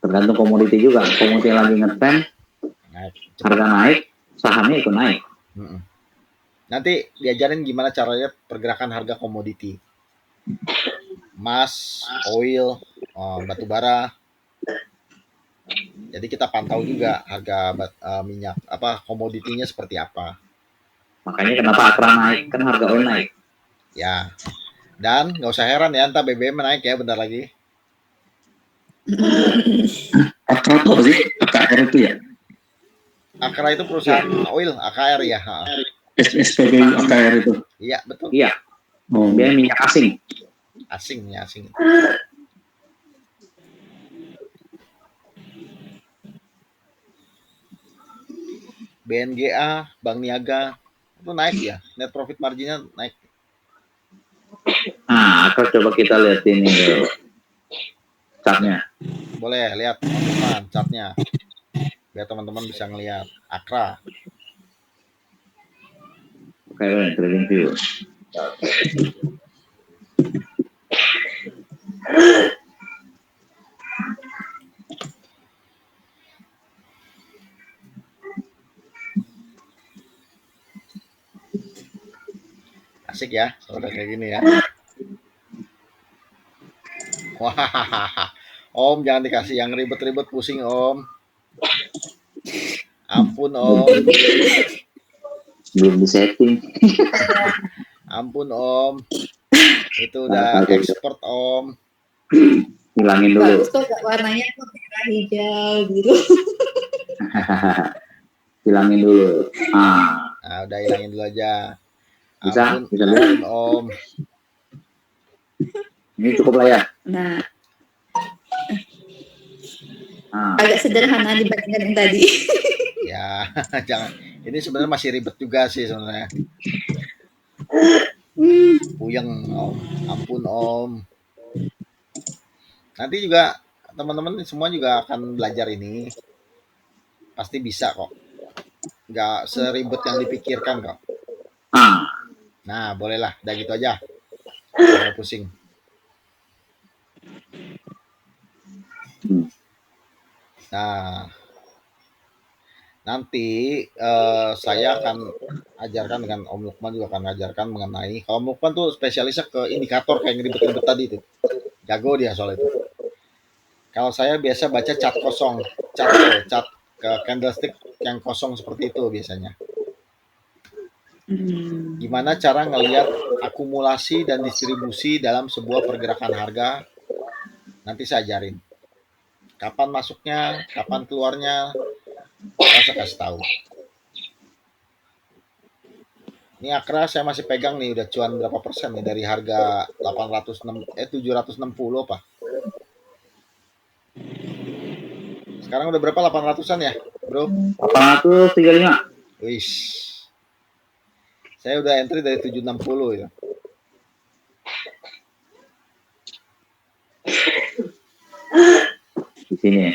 Tergantung komoditi juga. Komoditi lagi ngetem, harga naik, sahamnya ikut naik. Nanti diajarin gimana caranya pergerakan harga komoditi. Emas, oil, batu bara, Jadi kita pantau juga harga minyak komoditinya seperti apa. Makanya kenapa Akra naik, kan harga oil naik. Ya. Dan nggak usah heran ya, entah BBM naik ya bentar lagi. Akra itu apa sih? AKR itu ya? Akra itu perusahaan oil, AKR ya. SPBU AKR itu. Iya, betul. Iya, Oh. dia minyak asing. Asing. BNGA, Bank Niaga itu naik ya, net profit marginnya naik. Nah, Akra coba kita lihat ini chartnya. Boleh lihat teman-teman chartnya, biar teman-teman bisa ngelihat Akra. Oke, trading view. Asik ya, kalau udah kayak gini ya. Wah, Om jangan dikasih yang ribet-ribet, pusing Om. Ampun Om. Belum di setting. Ampun Om. Itu udah expert Om. Hilangin dulu. Bagus kok warnanya tuh merah hijau gitu. Hilangin dulu. Nah, udah hilangin dulu aja. Bisa? Ampun, Bisa ampun Om. Ini cukup lah ya. Nah, agak sederhana dibandingkan yang tadi. Ya, jangan. Ini sebenarnya masih ribet juga sih sebenarnya. Puyeng Om. Ampun Om. Nanti juga teman-teman semua juga akan belajar ini. Pasti bisa kok. Nggak seribet yang dipikirkan kok. Nah, bolehlah. Udah gitu aja. Jangan pusing. Nah, nanti saya akan ajarkan dengan Om Lukman juga akan ajarkan mengenai, kalau Om Lukman tuh spesialisnya ke indikator kayak ribet-ribet tadi itu. Jago dia soal itu. Kalau saya biasa baca cat kosong, cat ke candlestick yang kosong seperti itu biasanya. Gimana cara ngelihat akumulasi dan distribusi dalam sebuah pergerakan harga? Nanti saya ajarin. Kapan masuknya, kapan keluarnya, saya kasih tahu. Ini Akra saya masih pegang nih, udah cuan berapa persen nih dari harga 760 apa? Sekarang udah berapa, 800-an ya, Bro? 835. Wih. Saya udah entry dari 760 ya. Di sini.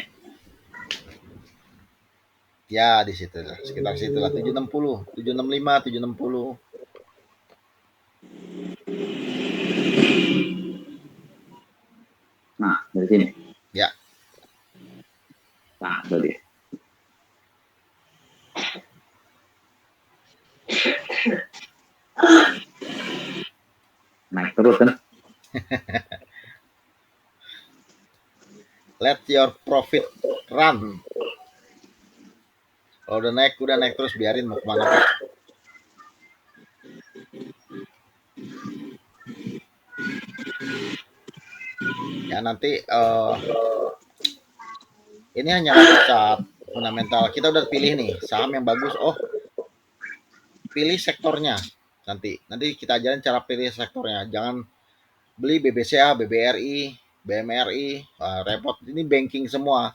Ya, di situ lah, sekitar situ lah, 760, 765, 760. Nah, dari sini. Ya. Nah, itu dia. Naik terus kan? Let your profit run. Kalau udah naik terus, biarin mau kemana Pak. Ya nanti ini hanya cat fundamental. Kita udah pilih nih saham yang bagus. Oh, pilih sektornya. Nanti kita ajarin cara pilih sektornya. Jangan beli BBCA, BBRI, BMRI, repot. Ini banking semua.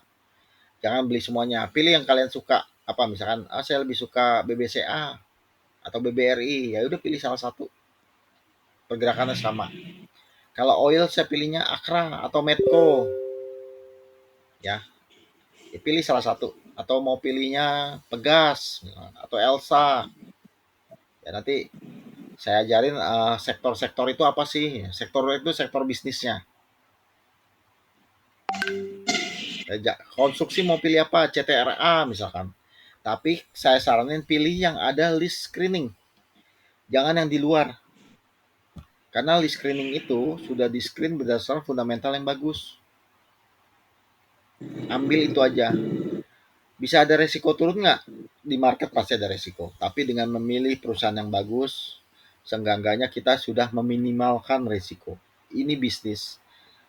Jangan beli semuanya. Pilih yang kalian suka. Apa misalkan, saya lebih suka BBCA atau BBRI. Ya udah pilih salah satu. Pergerakannya sama. Kalau oil saya pilihnya Akra atau Medco. Ya, pilih salah satu. Atau mau pilihnya Pegas atau Elsa. Ya nanti saya ajarin sektor-sektor itu apa sih. Sektor itu sektor bisnisnya. Konstruksi mau pilih apa? CTRA misalkan. Tapi saya saranin pilih yang ada list screening. Jangan yang di luar. Karena list screening itu sudah di screen berdasarkan fundamental yang bagus. Ambil itu aja. Bisa ada resiko turun nggak? Di market pasti ada resiko. Tapi dengan memilih perusahaan yang bagus, seenggak-enggaknya kita sudah meminimalkan resiko. Ini bisnis.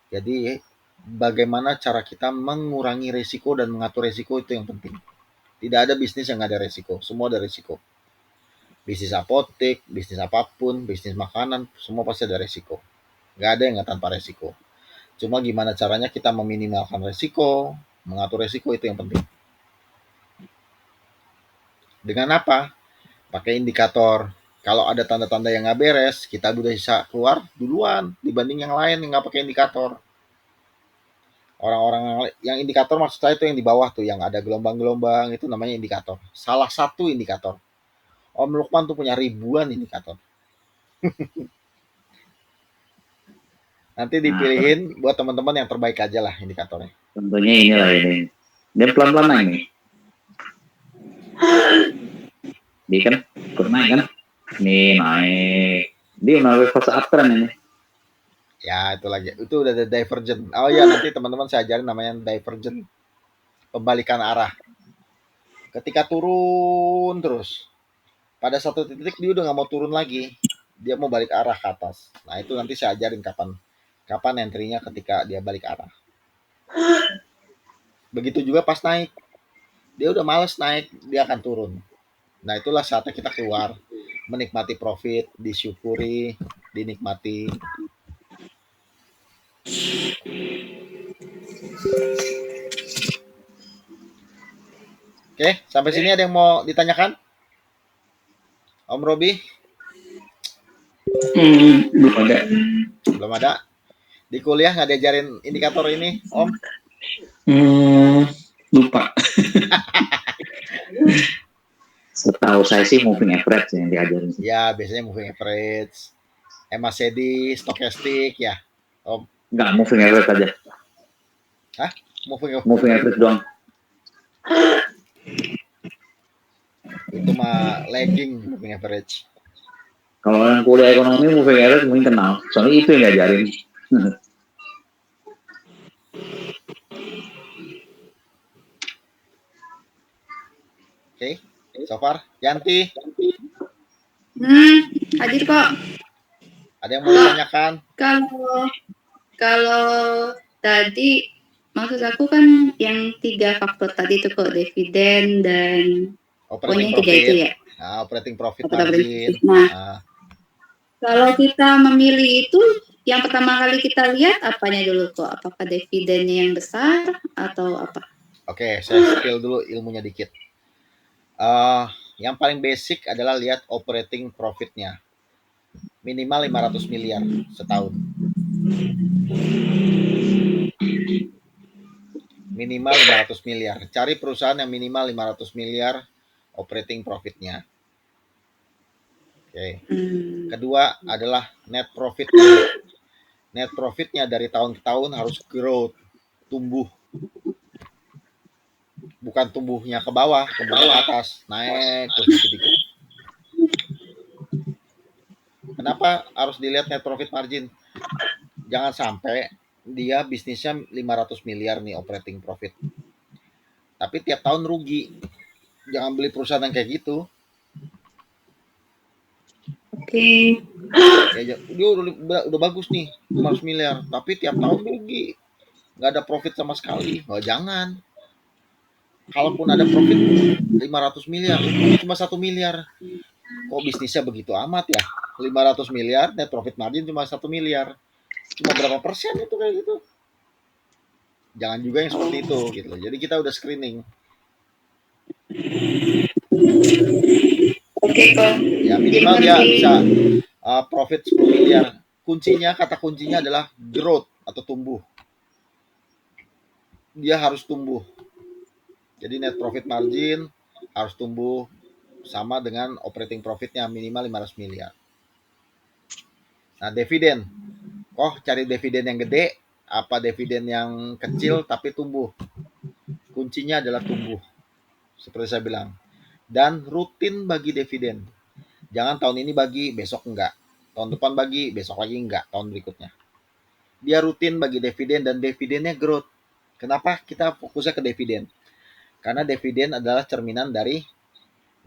Jadi bagaimana cara kita mengurangi resiko dan mengatur resiko itu yang penting. Tidak ada bisnis yang nggak ada resiko. Semua ada resiko. Bisnis apotek, bisnis apapun, bisnis makanan, semua pasti ada resiko. Nggak ada yang nggak tanpa resiko. Cuma gimana caranya kita meminimalkan resiko, mengatur resiko itu yang penting. Dengan apa? Pakai indikator. Kalau ada tanda-tanda yang nggak beres, kita udah bisa keluar duluan dibanding yang lain yang nggak pakai indikator. Orang-orang yang indikator maksud saya itu yang di bawah tuh, yang ada gelombang-gelombang itu namanya indikator. Salah satu indikator. Om Lukman tuh punya ribuan indikator. Nanti Nah, dipilihin buat teman-teman yang terbaik aja lah indikatornya. tentunya inilah ini. Dan pelan-pelan naik nih. Dia kan ikut naik kan. Ini naik. Dia menarik fase uptrend ini. Ya itu lagi. Itu udah ada divergent. Oh ya nanti teman-teman saya ajarin namanya divergent. Pembalikan arah. Ketika turun terus. Pada satu titik dia udah nggak mau turun lagi. Dia mau balik arah ke atas. Nah itu nanti saya ajarin kapan entry-nya ketika dia balik arah. Begitu juga pas naik. Dia udah males naik, dia akan turun. Nah itulah saatnya kita keluar. Menikmati profit, disyukuri, dinikmati. Oke, sampai sini ada yang mau ditanyakan? Om Robi? Belum ada. Belum ada. Di kuliah nggak diajarin indikator ini, Om? Lupa. Setahu saya sih moving average yang diajarin. Ya, biasanya moving average, MACD, stokastik ya. Om, Enggak, moving average aja. Moving average doang. itu mah lagging moving average. Kalau yang kuliah ekonomi moving average mungkin kenal. Soalnya itu yang diajarin. Oke, so far. Yanti, Hadir kok. ada yang mau ditanyakan? Kalau kalau tadi maksud aku kan yang 3 faktor tadi itu kok dividen dan Operating pokoknya 3 itu profit. ya. Nah, operating profit Operating margin. profit. Nah, Nah, kalau kita memilih itu yang pertama kali kita lihat apanya dulu kok? Apakah dividennya yang besar atau apa? Oke, saya spill dulu ilmunya dikit. Yang paling basic adalah lihat operating profitnya. Minimal 500 miliar setahun. Minimal 500 miliar. Cari perusahaan yang minimal 500 miliar operating profitnya. Oke. Kedua adalah net profitnya. Net profitnya dari tahun ke tahun harus growth, tumbuh. Bukan tumbuhnya ke bawah, tumbuhnya ke atas, naik terus dikit-dikit. Kenapa harus dilihat net profit margin? Jangan sampai dia bisnisnya 500 miliar nih operating profit. Tapi tiap tahun rugi. Jangan beli perusahaan yang kayak gitu. Oke. Ya, dia udah bagus nih, 500 miliar, tapi tiap tahun rugi. Nggak ada profit sama sekali. Oh, jangan. Kalaupun ada profit 500 miliar, untungnya cuma 1 miliar. Kok bisnisnya begitu amat ya? 500 miliar, net profit margin cuma 1 miliar. Cuma berapa persen itu kayak gitu? Jangan juga yang seperti itu gitu. Jadi kita udah screening. Oke kok. Ya minimal dia bisa profit 10 miliar. Kata kuncinya adalah growth atau tumbuh. Dia harus tumbuh. Jadi net profit margin harus tumbuh sama dengan operating profitnya minimal 500 miliar. Nah, dividen. Cari dividen yang gede, apa dividen yang kecil tapi tumbuh. Kuncinya adalah tumbuh. Seperti saya bilang. Dan rutin bagi dividen. Jangan tahun ini bagi, besok enggak. Tahun depan bagi, besok lagi enggak, tahun berikutnya. Dia rutin bagi dividen dan dividennya growth. Kenapa kita fokusnya ke dividen? Karena dividen adalah cerminan dari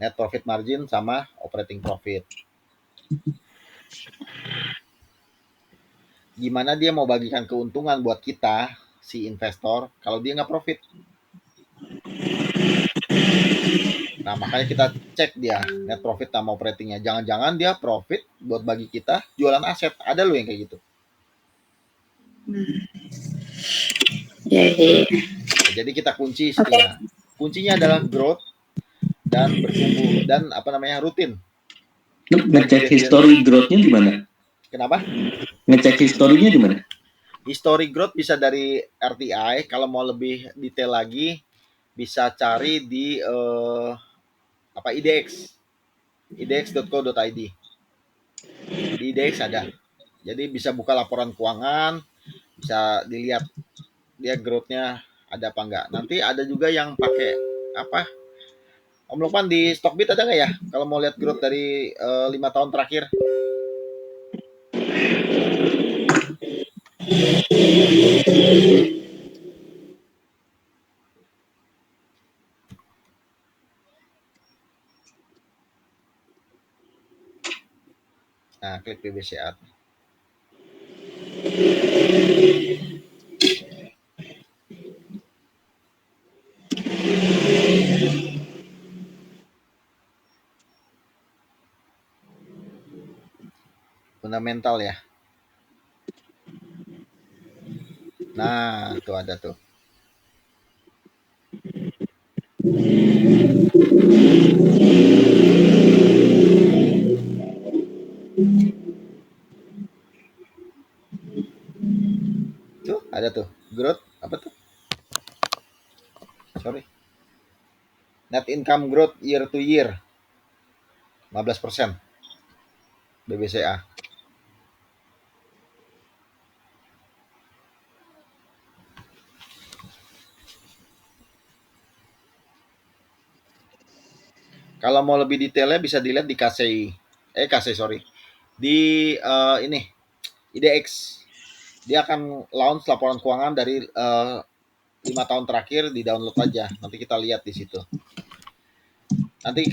net profit margin sama operating profit. Gimana dia mau bagikan keuntungan buat kita, si investor, kalau dia nggak profit? Nah, makanya kita cek dia net profit sama operatingnya. Jangan-jangan dia profit buat bagi kita jualan aset. Ada loh yang kayak gitu. Ya, ya. Jadi kita kunci istilah. Kuncinya adalah growth dan bertumbuh dan rutin. Ngecek history growth-nya gimana? Kenapa? Ngecek historinya gimana? History growth bisa dari RTI. Kalau mau lebih detail lagi, bisa cari di IDX, idx.co.id. Di IDX ada. Jadi bisa buka laporan keuangan, bisa dilihat dia growth-nya ada apa enggak. Nanti ada juga yang pakai apa? Om Lukman di Stockbit ada nggak ya? Kalau mau lihat growth dari 5 tahun terakhir. Nah, klik BBCA. Fundamental ya. Nah, tuh ada tuh. Tuh, ada tuh. Growth apa tuh? Sorry. Net income growth year to year. 15%. BBCA. Kalau mau lebih detailnya bisa dilihat di KCI. KCI sorry. Di ini IDX. Dia akan launch laporan keuangan dari 5 tahun terakhir, di download aja. Nanti kita lihat di situ. Nanti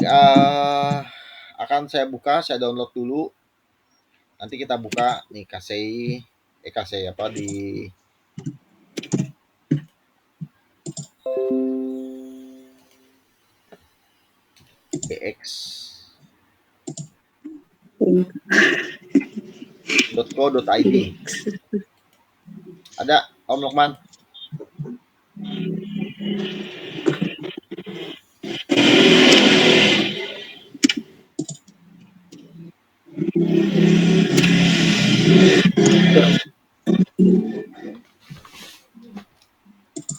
akan saya buka, saya download dulu. Nanti kita buka nih KCI apa di dx.co.id. Ada Om Lukman?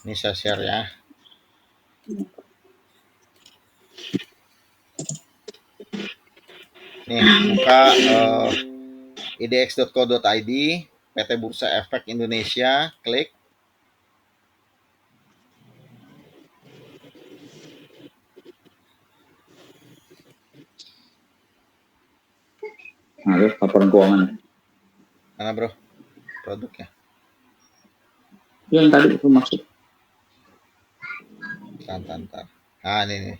Ini saya share ya. Nih, buka idx.co.id, PT Bursa Efek Indonesia, klik. Nah, laporan keuangan. Mana bro? Produknya. Yang tadi itu masuk. Tantar. Nah, ini nih.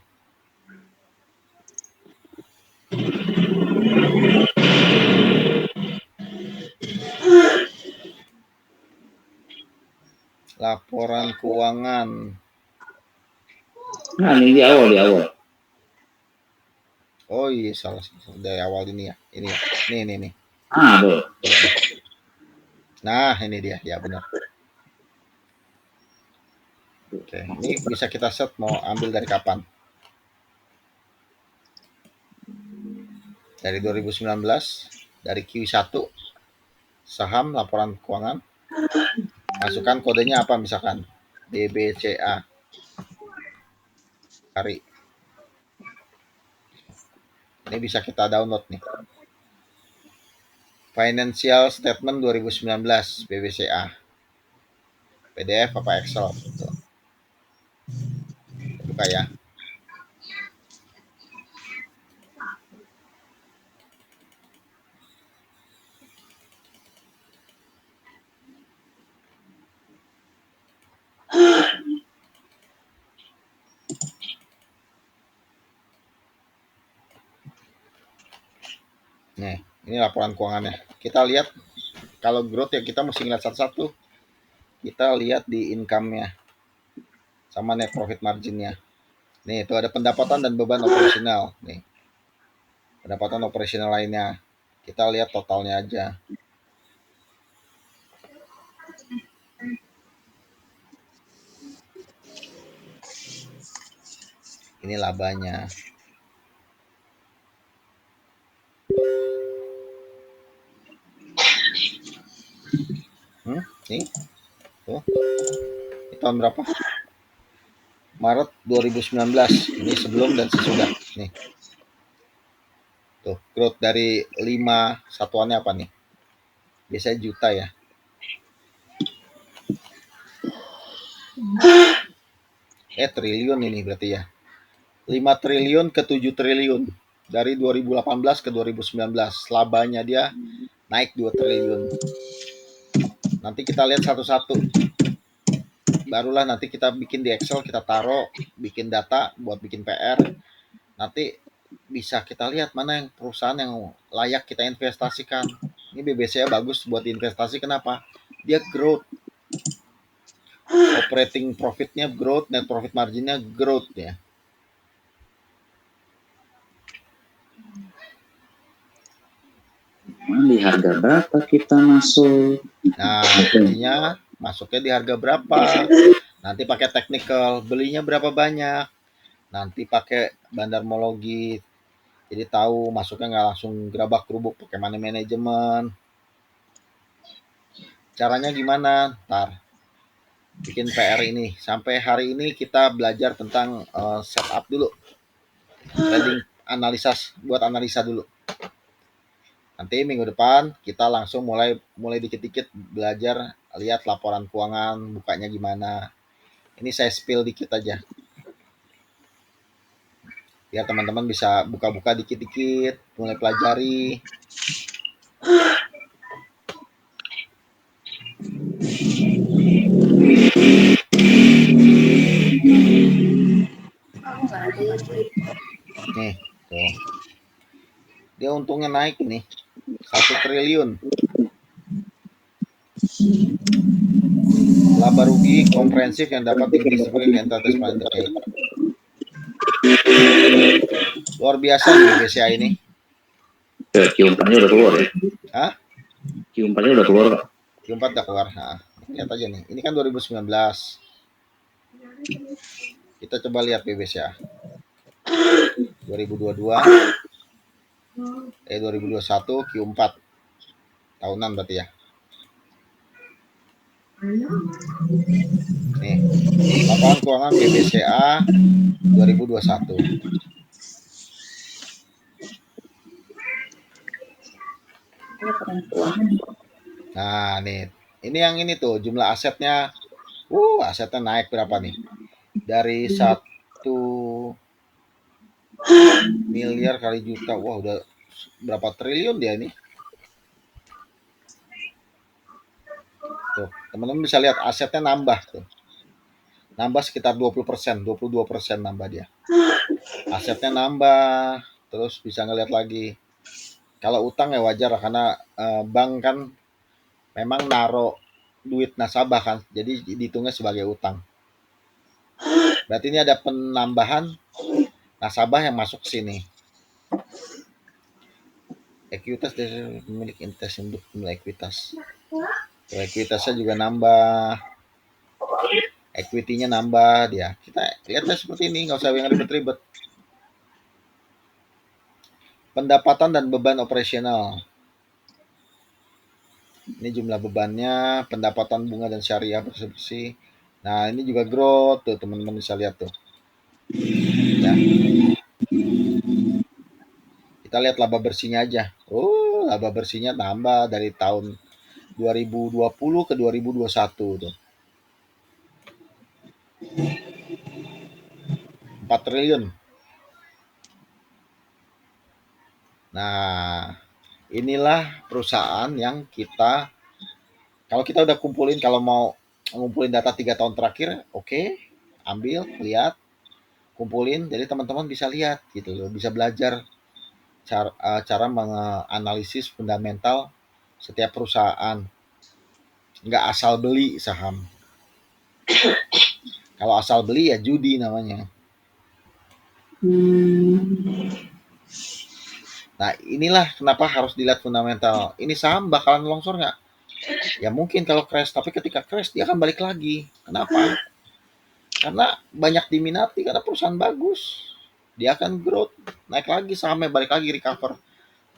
Laporan keuangan. Nah, ini di awal. Oh iya, salah dari awal ini ya. Ini ya. Nih. Ah, tuh. Nah, ini dia. Ya benar. Oke, ini bisa kita set mau ambil dari kapan? Dari 2019, dari Q1, saham laporan keuangan. Masukkan kodenya apa misalkan? BBCA. Cari. Ini bisa kita download nih. Financial Statement 2019 BBCA. PDF apa Excel? Tuh. Buka ya. Ini laporan keuangannya. Kita lihat kalau growth ya kita mesti ngeliat satu-satu. Kita lihat di income-nya sama net profit margin-nya. Nih, itu ada pendapatan dan beban operasional. Nih, pendapatan operasional lainnya. Kita lihat totalnya aja. Ini labanya. Nih, tuh. Ini tahun berapa? Maret 2019. Ini sebelum dan sesudah. Nih. Tuh, growth dari 5 satuannya apa nih? Biasanya juta ya. Triliun ini berarti ya. 5 triliun ke 7 triliun. Dari 2018 ke 2019. Labanya dia naik 2 triliun. Nanti kita lihat satu-satu. Barulah nanti kita bikin di Excel, kita taruh, bikin data buat bikin PR. Nanti bisa kita lihat mana yang perusahaan yang layak kita investasikan. Ini BBCA bagus buat investasi, kenapa? Dia growth. Operating profitnya growth, net profit marginnya growth ya. Di harga berapa kita masuk? Nah, kuncinya masuknya di harga berapa. Nanti pakai technical, belinya berapa banyak. Nanti pakai bandarmologi, jadi tahu masuknya nggak langsung gerabak kerubuk pakai money management. Caranya gimana? Ntar bikin PR ini. Sampai hari ini kita belajar tentang setup dulu. Trading buat analisa dulu. Nanti minggu depan kita langsung mulai dikit-dikit belajar lihat laporan keuangan bukanya gimana. Ini saya spill dikit aja. Biar teman-teman bisa buka-buka dikit-dikit, mulai pelajari. Nih, tuh. Dia untungnya naik nih. 1 triliun. Laba rugi komprehensif yang dapat didistribusikan entitas paling terkait. Luar biasa nih BCA ini. Q4-nya udah keluar ya? Hah? Q4-nya udah keluar, Pak? Q4 udah keluar. Nah, lihat aja nih. Ini kan 2019. Kita coba lihat BCA. 2022 2021 Q4 tahunan berarti ya. Nih, laporan keuangan BBCA 2021. Nah, nih. Ini yang ini tuh jumlah asetnya. Asetnya naik berapa nih? Dari 1 miliar kali juta. Wah, udah berapa triliun dia ini? Tuh, teman-teman bisa lihat asetnya nambah tuh. Nambah sekitar 20%, 22% nambah dia. Asetnya nambah, terus bisa ngeliat lagi. Kalau utang ya wajar karena bank kan memang naro duit nasabah kan, jadi dihitungnya sebagai utang. Berarti ini ada penambahan nasabah yang masuk ke sini. Ekuitas dari pemilik entitas untuk pemilik ekuitas. Ekuitasnya juga nambah. Equity-nya nambah dia. Kita lihatnya seperti ini, nggak usah yang ribet-ribet. Pendapatan dan beban operasional. Ini jumlah bebannya, pendapatan bunga dan syariah bersih. Nah, ini juga growth tuh, teman-teman bisa lihat tuh. Ya. Kita lihat laba bersihnya aja. Laba bersihnya tambah dari tahun 2020 ke 2021 tuh. 4 triliun. Nah, inilah perusahaan yang kalau kita udah kumpulin, kalau mau ngumpulin data 3 tahun terakhir, oke, ambil, lihat, kumpulin, jadi teman-teman bisa lihat gitu loh, bisa belajar cara menganalisis fundamental setiap perusahaan. Nggak asal beli saham. Kalau asal beli ya judi namanya. Nah, inilah kenapa harus dilihat fundamental. Ini saham bakalan longsor nggak? Ya mungkin kalau crash, tapi ketika crash dia akan balik lagi. Kenapa? Karena banyak diminati, karena perusahaan bagus. Dia akan growth, naik lagi sahamnya, balik lagi recover.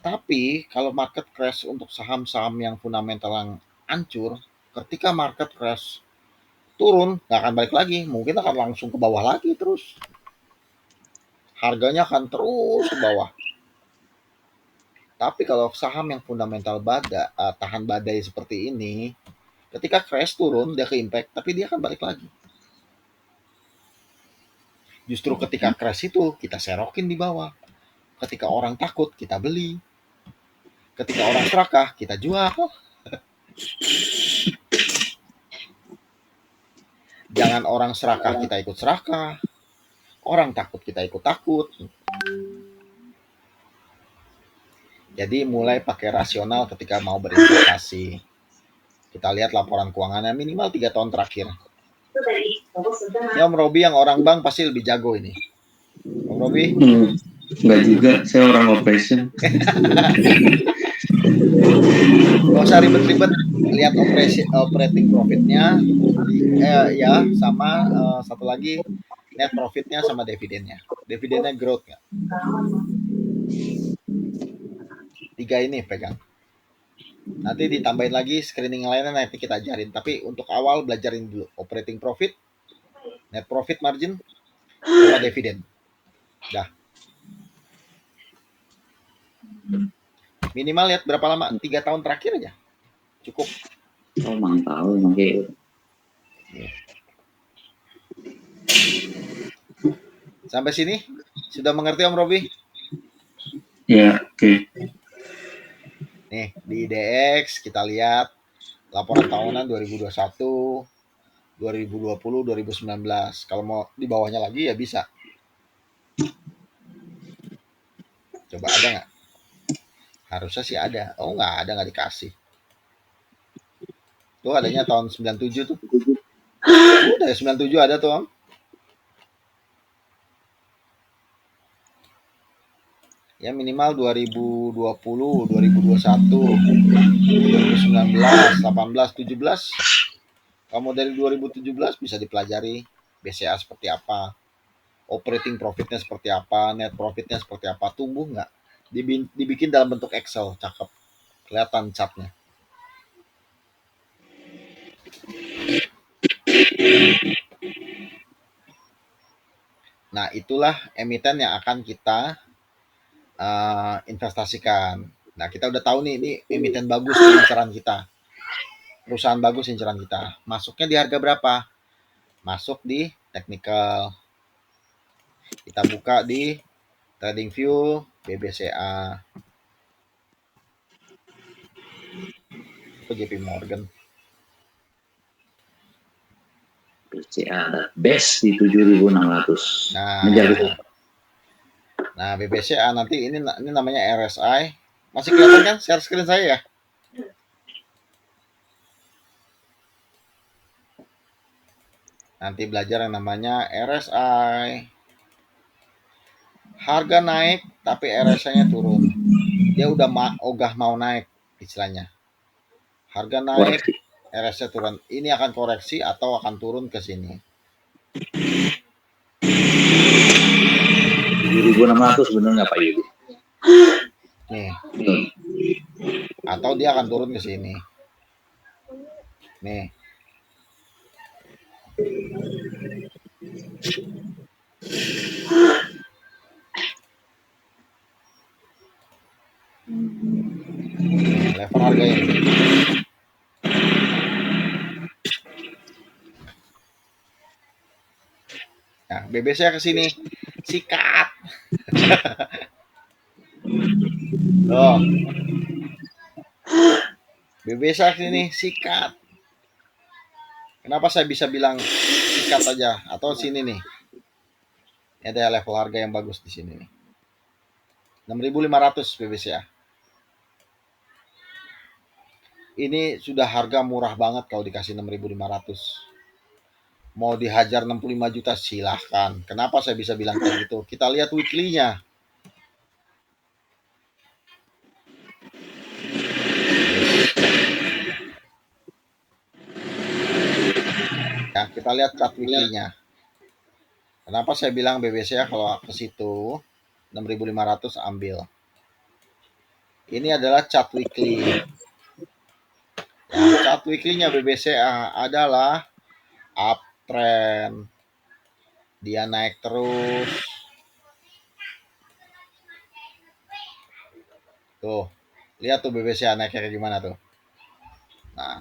Tapi kalau market crash untuk saham-saham yang fundamental yang hancur, ketika market crash turun, nggak akan balik lagi. Mungkin akan langsung ke bawah lagi terus. Harganya akan terus ke bawah. Tapi kalau saham yang fundamental tahan badai seperti ini, ketika crash turun, dia ke impact, tapi dia akan balik lagi. Justru ketika crash itu, kita serokin di bawah. Ketika orang takut, kita beli. Ketika orang serakah, kita jual. Jangan orang serakah, kita ikut serakah. Orang takut, kita ikut takut. Jadi mulai pakai rasional ketika mau berinvestasi. Kita lihat laporan keuangannya minimal 3 tahun terakhir. Ya Om Robi yang orang bank pasti lebih jago ini. Om Robi? Enggak juga, saya orang operation. Gak usah ribet-ribet, lihat operating profitnya, ya sama satu lagi net profitnya sama dividennya. Dividennya growth nggak? 3 ini pegang. Nanti ditambahin lagi screening lainnya nanti kita ajarin. Tapi untuk awal belajarin dulu operating profit, net profit margin, sama dividen. Dah. Minimal lihat berapa lama? 3 tahun terakhir aja. Cukup. Oh, mantap, emang kayak. Sampai sini sudah mengerti Om Robi? Ya, oke. Nih, di IDX kita lihat laporan tahunan 2021, 2020, 2019. Kalau mau di bawahnya lagi ya bisa. Coba ada nggak? Harusnya sih ada. Oh nggak ada, nggak dikasih. Tuh adanya tahun 97 tuh. Udah 97 ada tuh Om. Ya minimal 2020, 2021, 2019, 18, 17. Kamu dari 2017 bisa dipelajari BCA seperti apa, operating profitnya seperti apa, net profitnya seperti apa, tumbuh nggak? Dibikin dalam bentuk Excel, cakep, kelihatan chartnya. Nah itulah emiten yang akan kita investasikan. Nah kita udah tahu nih ini emiten bagus inceran kita, perusahaan bagus inceran kita. Masuknya di harga berapa? Masuk di technical. Kita buka di TradingView BBCA atau JP Morgan. BCA ada best di 7.600. Nah, BBCA nanti ini namanya RSI. Masih kelihatan kan share screen saya ya? Nanti belajar yang namanya RSI. Harga naik tapi RSI-nya turun. Dia udah ogah mau naik istilahnya. Harga naik, RSI turun. Ini akan koreksi atau akan turun ke sini. 7.600 bener nggak Pak Yudi? Nih. Atau dia akan turun ke sini. Nih. Level harga ini. Nah, BBC ke sini. Sikat. Loh. BBC ke sini, sikat. Kenapa saya bisa bilang sikat aja atau sini nih? Ini ada level harga yang bagus di sini nih. 6.500 BBCA. Ini sudah harga murah banget kalau dikasih 6.500. Mau dihajar 65 juta silahkan. Kenapa saya bisa bilang kayak gitu? Kita lihat weekly-nya. Ya, kita lihat chart weekly-nya. Kenapa saya bilang BBCA kalau ke situ 6.500 ambil. Ini adalah chart weekly. Ya, chart weekly-nya BBCA adalah uptrend. Dia naik terus. Tuh, lihat tuh BBCA naiknya kayak gimana tuh. Nah,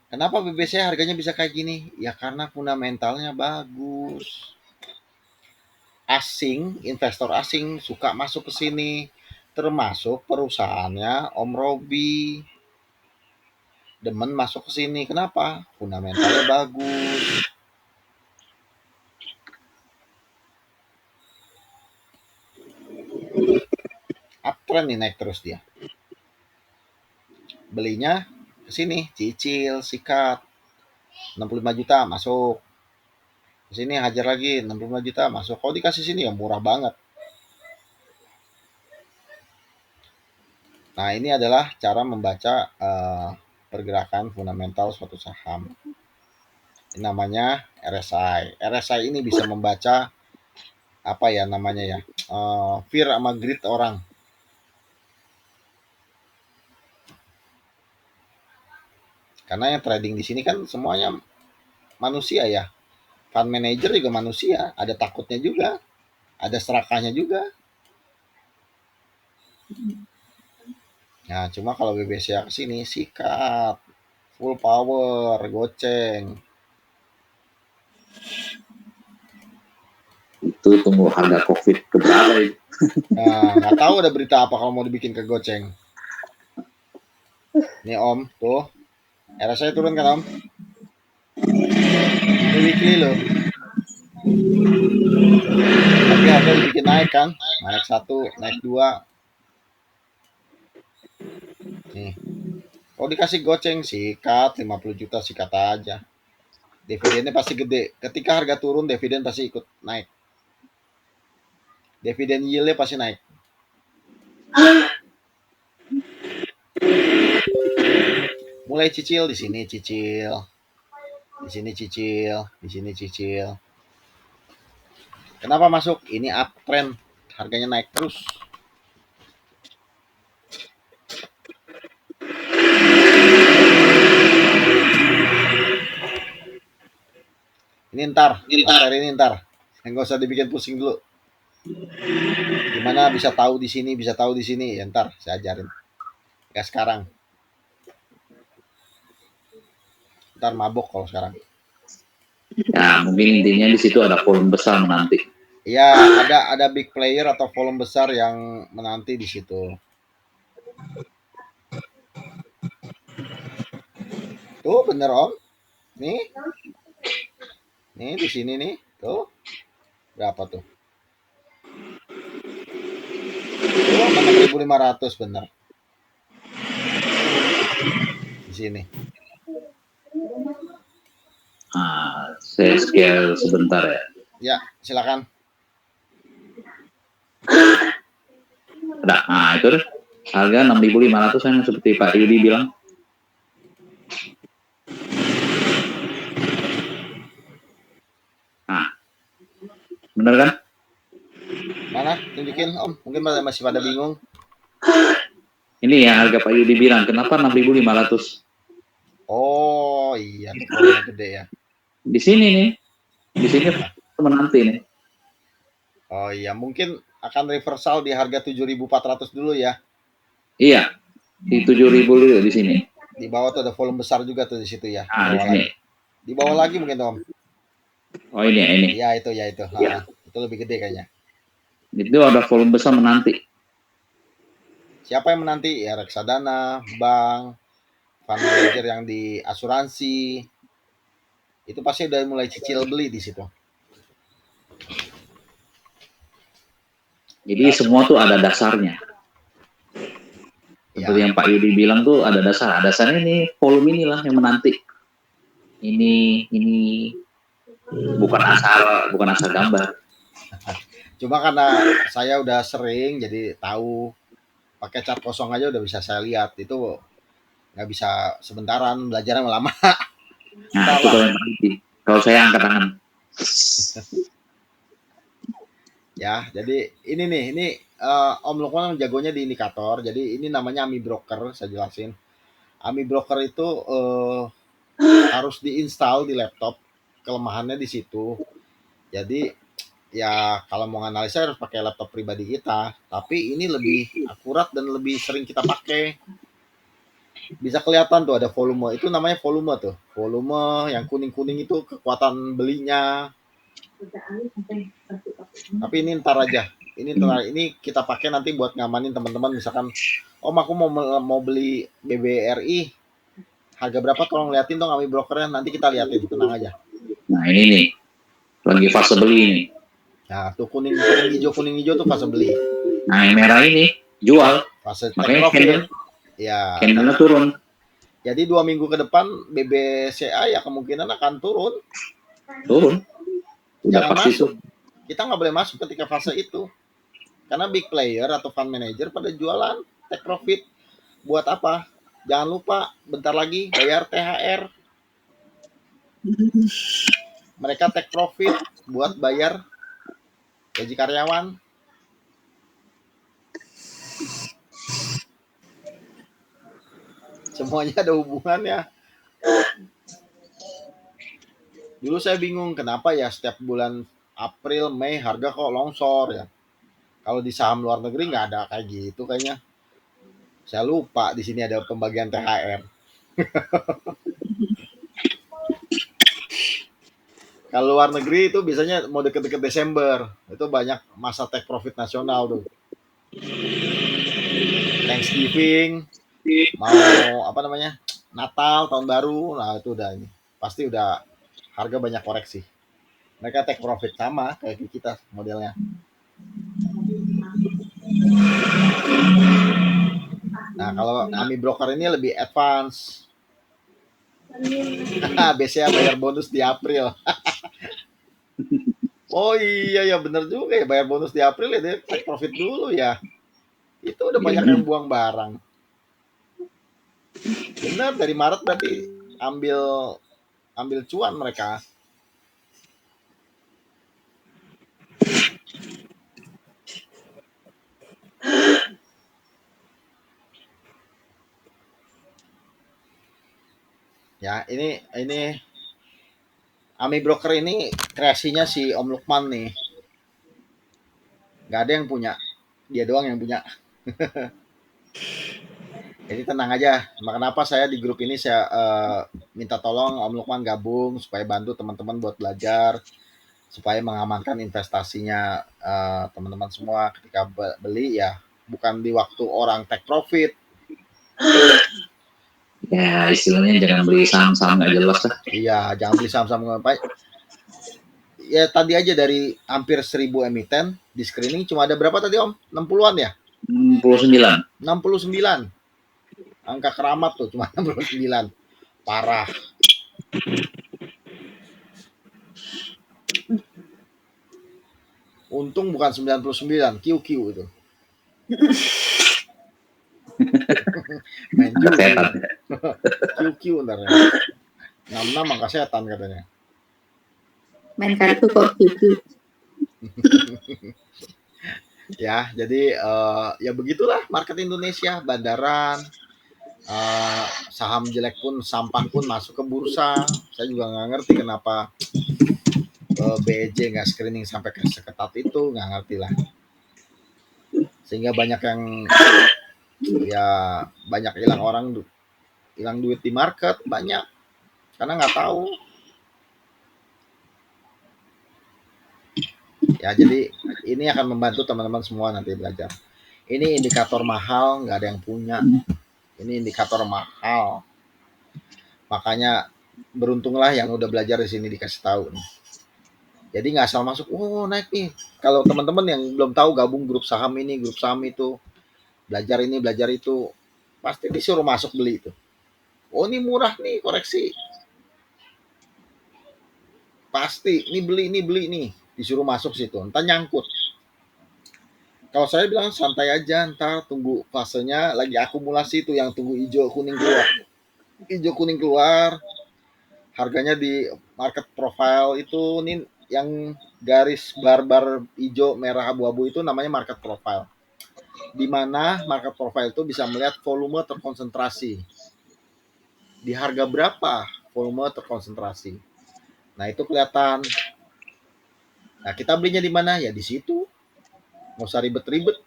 kenapa BBCA harganya bisa kayak gini? Ya karena fundamentalnya bagus. Investor asing suka masuk ke sini, termasuk perusahaannya Om Robi. Demen masuk ke sini. Kenapa? Fundamentalnya bagus. Uptrend nih, naik terus dia. Belinya ke sini, cicil, sikat. 65 juta masuk. Ke sini hajar lagi 65 juta masuk. Kalau dikasih sini ya murah banget. Nah, ini adalah cara membaca pergerakan fundamental suatu saham. Ini namanya RSI. RSI ini bisa membaca apa ya namanya ya, fear sama greed orang. Karena yang trading di sini kan semuanya manusia ya. Fund manager juga manusia, ada takutnya juga, ada serakahnya juga. Nah, cuma kalau BBCA ke sini sikat, full power, goceng. Itu tunggu harga COVID keberapa itu. Nah, nggak tahu ada berita apa kalau mau dibikin ke goceng. Nih Om, tuh. RSI turun kan Om? Ini weekly loh. Tapi harga dibikin naik kan? Naik 1, naik 2. Nih. Kalau dikasih goceng sikat 50 juta sikat aja. Dividennya pasti gede. Ketika harga turun dividen pasti ikut naik. Dividen yield-nya pasti naik. Mulai cicil di sini cicil. Di sini cicil, di sini cicil. Kenapa masuk? Ini uptrend. Harganya naik terus. Ini ntar, materi ini ntar. Nggak usah dibikin pusing dulu. Gimana bisa tahu di sini, bisa tahu di sini. Ya ntar saya ajarin. Gak sekarang. Ntar mabok kalau sekarang. Ya, mungkin intinya di situ ada volume besar nanti. Ya, ada big player atau volume besar yang menanti di situ. Tuh bener Om. Nih. Nih di sini nih. Tuh. Berapa tuh? Tuh 6.500 bener. Di sini. Nah, saya scale sebentar ya. Ya, silakan. Nah, itu harga 6.500 yang seperti Pak Yudi bilang. Nah, bener kan? Mana? Tunjukin Om. Mungkin masih pada bingung. Ini ya harga Pak Yudi bilang. Kenapa 6.500? Oh iya, tuh volume gede ya. Di sini nih. Di sini menanti nih. Oh iya, mungkin akan reversal di harga 7.400 dulu ya. Iya, di 7.000 dulu di sini. Di bawah tuh ada volume besar juga tuh di situ ya. Nah, di sini. Di bawah lagi mungkin Om. Oh ini. Iya itu ya itu. Ya. Itu lebih gede kayaknya. Itu ada volume besar menanti. Siapa yang menanti? Ya reksadana, bank, fund manager yang di asuransi. Itu pasti udah mulai cicil beli di situ. Jadi semua tuh ada dasarnya. Seperti Ya, yang Pak Yudi bilang tuh ada dasar. Dasarnya ini volume inilah yang menanti. Ini bukan asal gambar. cuma karena saya udah sering jadi tahu pakai cat kosong aja udah bisa saya lihat itu nggak bisa sebentaran belajarnya lama. Nah Entar itu lah kalau yang Pak Yudi. Kalau saya angkat tangan. ya. Jadi ini Om Lukman jagonya di indikator. Jadi ini namanya AMI Broker, saya jelasin. AMI Broker itu harus diinstal di laptop. Kelemahannya di situ. Jadi ya kalau mau analisa harus pakai laptop pribadi kita. Tapi ini lebih akurat dan lebih sering kita pakai. Bisa kelihatan tuh ada volume. Itu namanya volume tuh. Volume yang kuning-kuning itu kekuatan belinya. Tapi ini ntar aja. Ini kita pakai nanti buat ngamanin teman-teman misalkan Om aku mau beli BBRI harga berapa tolong liatin dong kami brokernya nanti kita liatin tenang aja. Nah ini nih. Lagi fase beli nih. Nah tuh kuning hijau tuh fase beli. Nah yang merah ini jual. Fase take Makanya profit. Ya. candle-nya turun. Jadi 2 minggu ke depan BBCA ya kemungkinan akan turun. Udah Jangan pasti masuk. tuh. Kita nggak boleh masuk ketika fase itu. Karena big player atau fund manager pada jualan take profit. Buat apa? Jangan lupa bentar lagi bayar THR. Mereka take profit buat bayar gaji karyawan. Semuanya ada hubungannya. Dulu saya bingung kenapa ya setiap bulan April, Mei harga kok longsor ya. Kalau di saham luar negeri nggak ada kayak gitu kayaknya. Saya lupa di sini ada pembagian THR. Kalau luar negeri itu biasanya mau deket-deket Desember. Itu banyak masa take profit nasional tuh. Thanksgiving, mau apa namanya? Natal, tahun baru. Nah, itu udah ini. Pasti udah harga banyak koreksi. Mereka take profit sama kayak kita modelnya. Nah, kalau AMI broker ini lebih advance. Biasanya bayar bonus di April. Oh iya ya bener juga ya bayar bonus di April ya dia take profit dulu ya. Itu udah banyak yang buang barang. Bener dari Maret berarti ambil ambil cuan mereka. Ya, ini AMI broker ini kreasinya si Om Lukman nih. Gak ada yang punya. Dia doang yang punya. Jadi tenang aja. Kenapa saya di grup ini saya minta tolong Om Lukman gabung supaya bantu teman-teman buat belajar supaya mengamankan investasinya teman-teman semua ketika beli ya bukan di waktu orang take profit. Ya istilahnya jangan beli saham-saham nggak jelas lah. Iya, jangan beli saham-saham ngapain. Ya tadi aja dari hampir 1000 emiten di screening cuma ada berapa tadi Om? 60-an ya? 69. 69. Angka keramat tuh cuma 69. Parah. Untung bukan 99, QQ itu. Main Angka judi. setan. QQ ntar ya. 66 angka setan katanya. Main kartu kok gitu. Ya, jadi ya begitulah market Indonesia, bandaran, saham jelek pun, sampah pun masuk ke bursa. Saya juga nggak ngerti kenapa BEJ nggak screening sampai ke seketat itu, nggak ngerti lah. Sehingga banyak yang ya banyak hilang duit di market banyak karena nggak tahu. Ya jadi ini akan membantu teman-teman semua nanti belajar. Ini indikator mahal, nggak ada yang punya. Ini indikator mahal. Makanya beruntunglah yang udah belajar di sini dikasih tahu nih. Jadi nggak asal masuk, oh naik nih, kalau teman-teman yang belum tahu gabung grup saham ini, grup saham itu, belajar ini, belajar itu, pasti disuruh masuk beli itu. Oh ini murah nih koreksi, pasti ini beli nih, disuruh masuk situ, entar nyangkut. Kalau saya bilang santai aja, ntar tunggu fasenya lagi akumulasi itu yang tunggu hijau kuning keluar. Hijau kuning keluar, harganya di market profile itu nih yang garis bar-bar hijau, merah, abu-abu itu namanya market profile. Di mana market profile itu bisa melihat volume terkonsentrasi. Di harga berapa volume terkonsentrasi. Nah, itu kelihatan. Nah, kita belinya di mana? Ya di situ. Nggak usah ribet-ribet.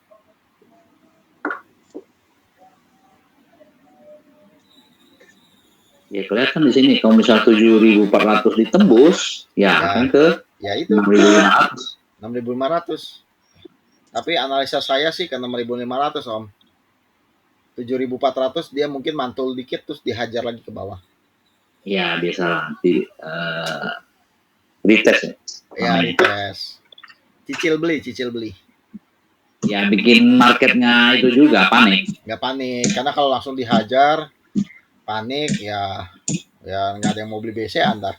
Ya kelihatan di sini kalau misal 7.400 ditembus, ya Ya. akan ke Ya itu 6.500. 6.500. Tapi analisa saya sih ke 6.500 Om. 7.400 dia mungkin mantul dikit terus dihajar lagi ke bawah. Ya biasa nanti retest ya. Ya retest. Cicil beli. Ya bikin marketnya itu juga panik. Nggak panik karena kalau langsung dihajar panik ya nggak ada yang mau beli BC Anda.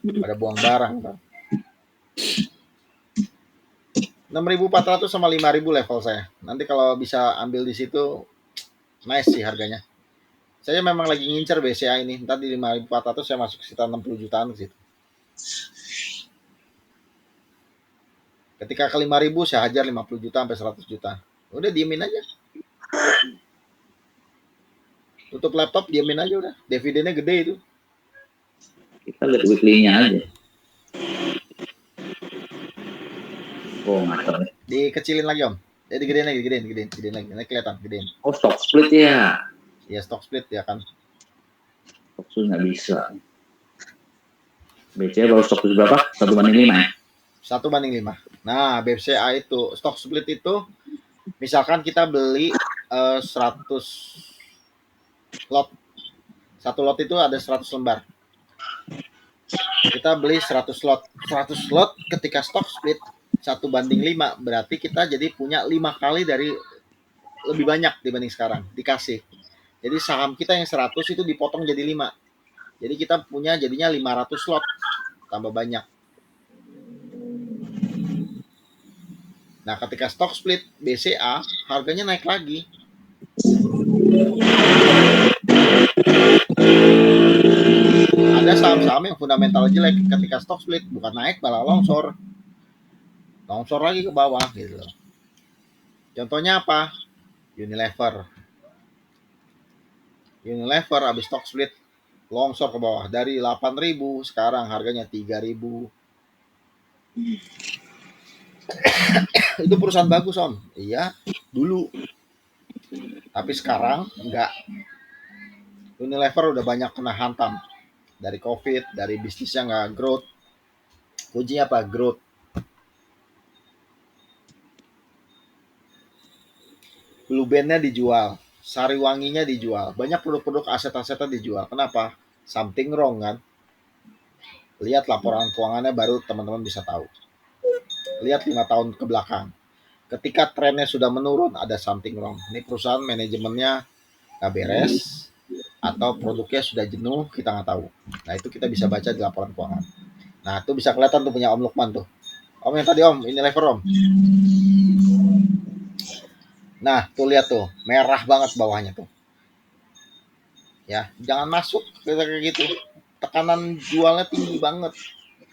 Pada buang barang. 6.400 sama 5.000 level saya. Nanti kalau bisa ambil di situ nice sih harganya. Saya memang lagi ngincer BCA ini. Ntar di 5.400 saya masuk sekitar 60 jutaan ke situ. Ketika ke 5.000 saya hajar 50 juta sampai 100 juta. Udah diemin aja. Tutup laptop diemin aja udah. Dividennya gede itu. Kita lihat weekly-nya aja. Oh nggak. Dikecilin lagi Om. Digedein lagi. Ini kelihatan gedein. Oh stock split ya. Ya stock split ya kan. Stock split nggak bisa. BCA baru stock split berapa? 1/5 ya? 1/5. Nah, BCA itu stock split itu misalkan kita beli 100 lot. Satu lot itu ada 100 lembar. Kita beli 100 lot. 100 lot ketika stock split 1/5 berarti kita jadi punya 5 kali dari lebih banyak dibanding sekarang dikasih. Jadi saham kita yang 100 itu dipotong jadi 5. Jadi kita punya jadinya 500 lot tambah banyak. Nah, ketika stock split BCA harganya naik lagi. Ada saham-saham yang fundamental jelek ketika stock split bukan naik malah longsor lagi ke bawah gitu loh. Contohnya apa? Unilever habis stock split longsor ke bawah dari 8.000 sekarang harganya 3.000. Itu perusahaan bagus Om. Iya dulu, tapi sekarang enggak. Unilever udah banyak kena hantam dari COVID, dari bisnisnya nggak growth. Kuncinya apa? Growth. Blue Band-nya dijual, Sariwanginya dijual, banyak produk-produk aset-asetnya dijual. Kenapa? Something wrong kan? Lihat laporan keuangannya baru teman-teman bisa tahu. Lihat 5 tahun ke belakang. Ketika trennya sudah menurun, ada something wrong. Ini perusahaan manajemennya nggak beres, atau produknya sudah jenuh, kita nggak tahu. Nah itu kita bisa baca di laporan keuangan. Nah itu bisa kelihatan tuh punya Om Lukman tuh. Om yang tadi Om, ini lever Om. Nah tuh lihat tuh, merah banget bawahnya tuh. Ya, jangan masuk kayak gitu. Tekanan jualnya tinggi banget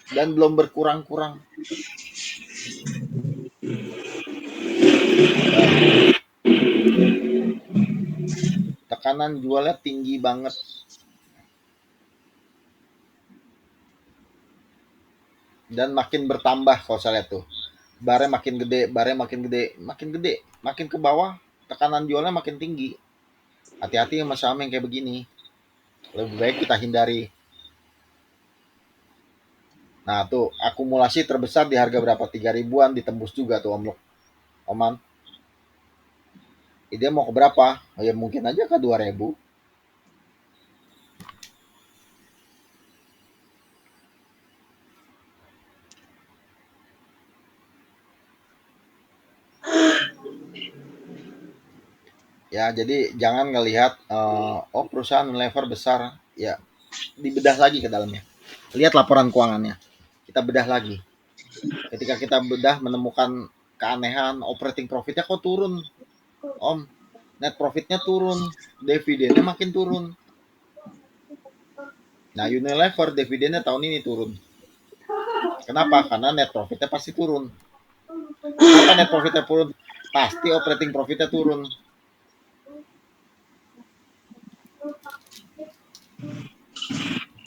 dan belum berkurang-kurang. Tekanan jualnya tinggi banget. Dan makin bertambah kalau saya lihat tuh. Barnya makin gede, makin ke bawah, tekanan jualnya makin tinggi. Hati-hati sama saham yang kayak begini. Lebih baik kita hindari. Nah tuh, akumulasi terbesar di harga berapa? 3.000-an ditembus juga tuh Oman. Dia mau ke berapa? Oh, ya mungkin aja ke 2.000. Ya, jadi jangan ngelihat oh perusahaan lever besar, ya dibedah lagi ke dalamnya. Lihat laporan keuangannya. Kita bedah lagi. Ketika kita bedah menemukan keanehan, operating profitnya kok turun, Om. Net profitnya turun, dividennya makin turun. Nah, Unilever dividennya tahun ini turun. Kenapa? Karena net profitnya pasti turun. Kenapa net profitnya turun? Pasti operating profitnya turun.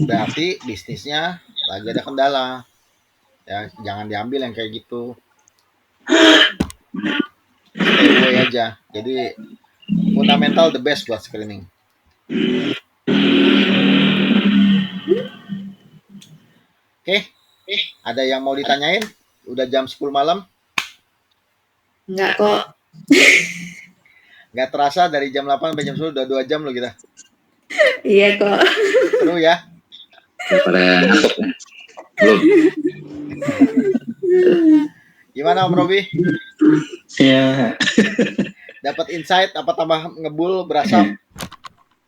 Berarti bisnisnya lagi ada kendala. Ya, jangan diambil yang kayak gitu. Stay away aja. Jadi fundamental the best buat screening. Oke, ada yang mau ditanyain? Udah jam 10 malam. Enggak kok. Nggak terasa dari jam 8 sampai jam 10 udah 2 jam loh kita. Iya kok. Seru ya. Udah pada ngantuk ya? Belum. Gimana Om Robi? Ya, Dapat insight apa tambah ngebul berasap?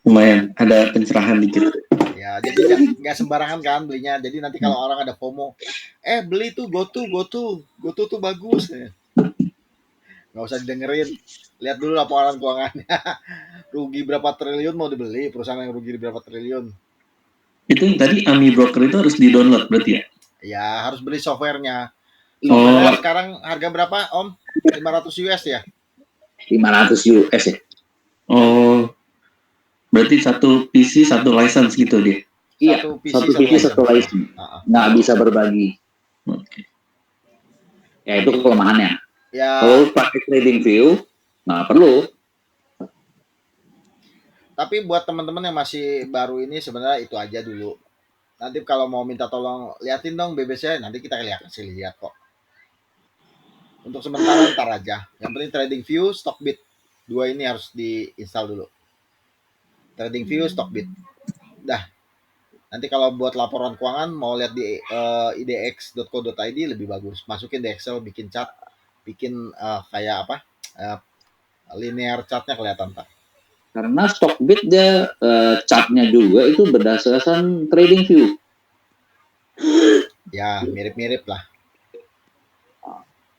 lumayan ada pencerahan dikit. Ya, jadi nggak sembarangan kan belinya. Jadi nanti kalau orang ada FOMO, beli tuh GoTo tuh bagus. Nggak usah didengerin. Lihat dulu laporan keuangannya. Rugi berapa triliun mau dibeli perusahaan yang rugi berapa triliun. Itu tadi Ami Broker itu harus di-download berarti ya? Ya, harus beli softwarenya. Oh, Softwarenya sekarang harga berapa, Om? 500 US ya? 500 US ya? oh, berarti satu PC satu license gitu dia. Iya, Satu PC, satu PC satu license. Ah, ah. Nggak bisa berbagi. Oke. Ya itu kelemahannya. Ya, Kalau pakai trading view, nggak perlu. tapi buat teman-teman yang masih baru ini sebenarnya itu aja dulu. Nanti kalau mau minta tolong liatin dong BBC, nanti kita lihat kok. Untuk sementara ntar aja. Yang penting trading view, Stockbit. Dua ini harus diinstal dulu. Trading view, Stockbit. Dah. Nanti kalau buat laporan keuangan mau lihat di idx.co.id lebih bagus. Masukin di Excel, bikin chart, bikin kayak apa? Linear chartnya kelihatan tak. Karena Stockbit dia chartnya juga itu berdasarkan trading view. Ya, mirip-mirip lah.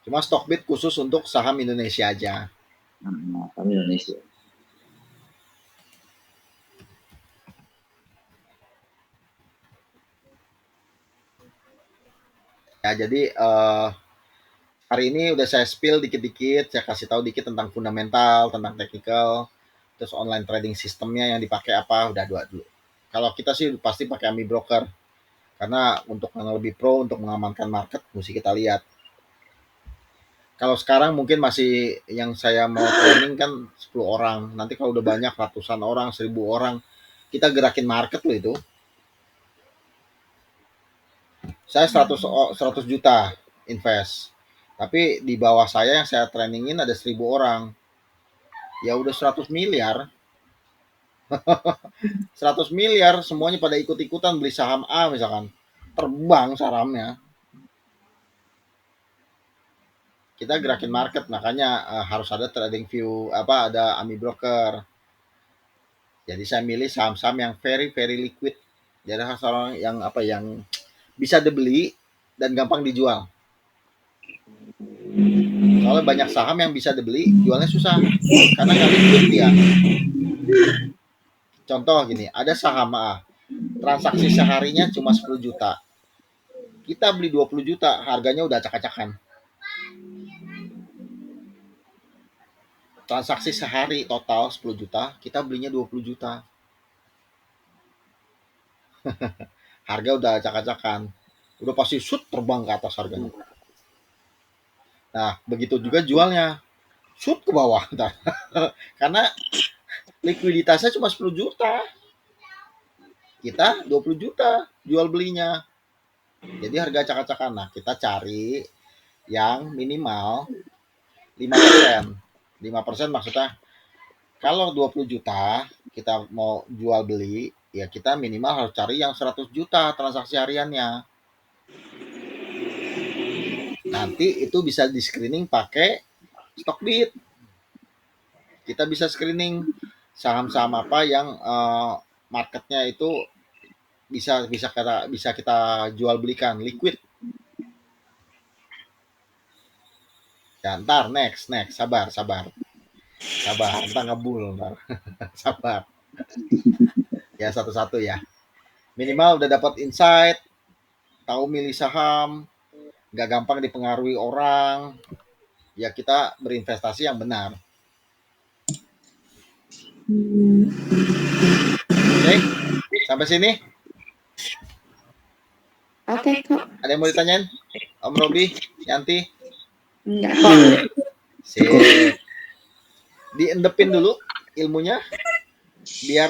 Cuma Stockbit khusus untuk saham Indonesia aja. Nah, kami Indonesia. Ya, jadi hari ini udah saya spill dikit-dikit, saya kasih tahu dikit tentang fundamental, tentang technical, terus online trading sistemnya yang dipakai apa, udah dua dulu. Kalau kita sih pasti pakai Ami Broker, karena untuk yang lebih pro, untuk mengamankan market, mesti kita lihat. Kalau sekarang mungkin masih yang saya mau training kan 10 orang, nanti kalau udah banyak ratusan orang, 1000 orang, kita gerakin market loh itu. Saya 100 juta invest. Tapi di bawah saya yang saya trainingin ada 1000 orang. Ya udah 100 miliar. 100 miliar semuanya pada ikut-ikutan beli saham A misalkan. Terbang sahamnya. Kita gerakin market makanya harus ada trading view ada Ami Broker. Jadi saya milih saham-saham yang very very liquid. Jadi saham yang bisa dibeli dan gampang dijual. Soalnya banyak saham yang bisa dibeli, jualnya susah karena nggak liquid dia. Contoh gini, ada saham A, transaksi seharinya cuma 10 juta. Kita beli 20 juta, harganya udah acak-acakan. Transaksi sehari total 10 juta, kita belinya 20 juta. Harga udah acak-acakan. Udah pasti shoot terbang ke atas harganya. Nah, begitu juga jualnya. Shoot ke bawah. Karena likuiditasnya cuma 10 juta. Kita 20 juta jual belinya. Jadi harga acak-acakan. Nah, kita cari yang minimal 5%. 5% maksudnya kalau 20 juta kita mau jual beli, ya kita minimal harus cari yang 100 juta transaksi hariannya. Nanti itu bisa di screening pakai Stockbit. kita bisa screening saham-saham apa yang marketnya itu bisa kita jual belikan liquid. Ya, ntar next sabar ntar ngebul ntar. Sabar ya, satu-satu ya, minimal udah dapat insight, tahu milih saham, nggak gampang dipengaruhi orang, ya kita berinvestasi yang benar. Oke, sampai sini Oke kok. ada yang mau ditanyain Om Robi, Yanti? Enggak. Sip. Diendepin dulu ilmunya biar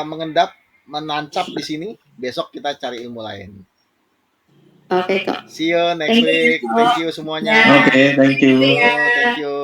mengendap, menancap di sini. Besok kita cari ilmu lain. Oke kok. See you next Thank you. week. Thank you semuanya. Ya. Oke, thank you. Thank you.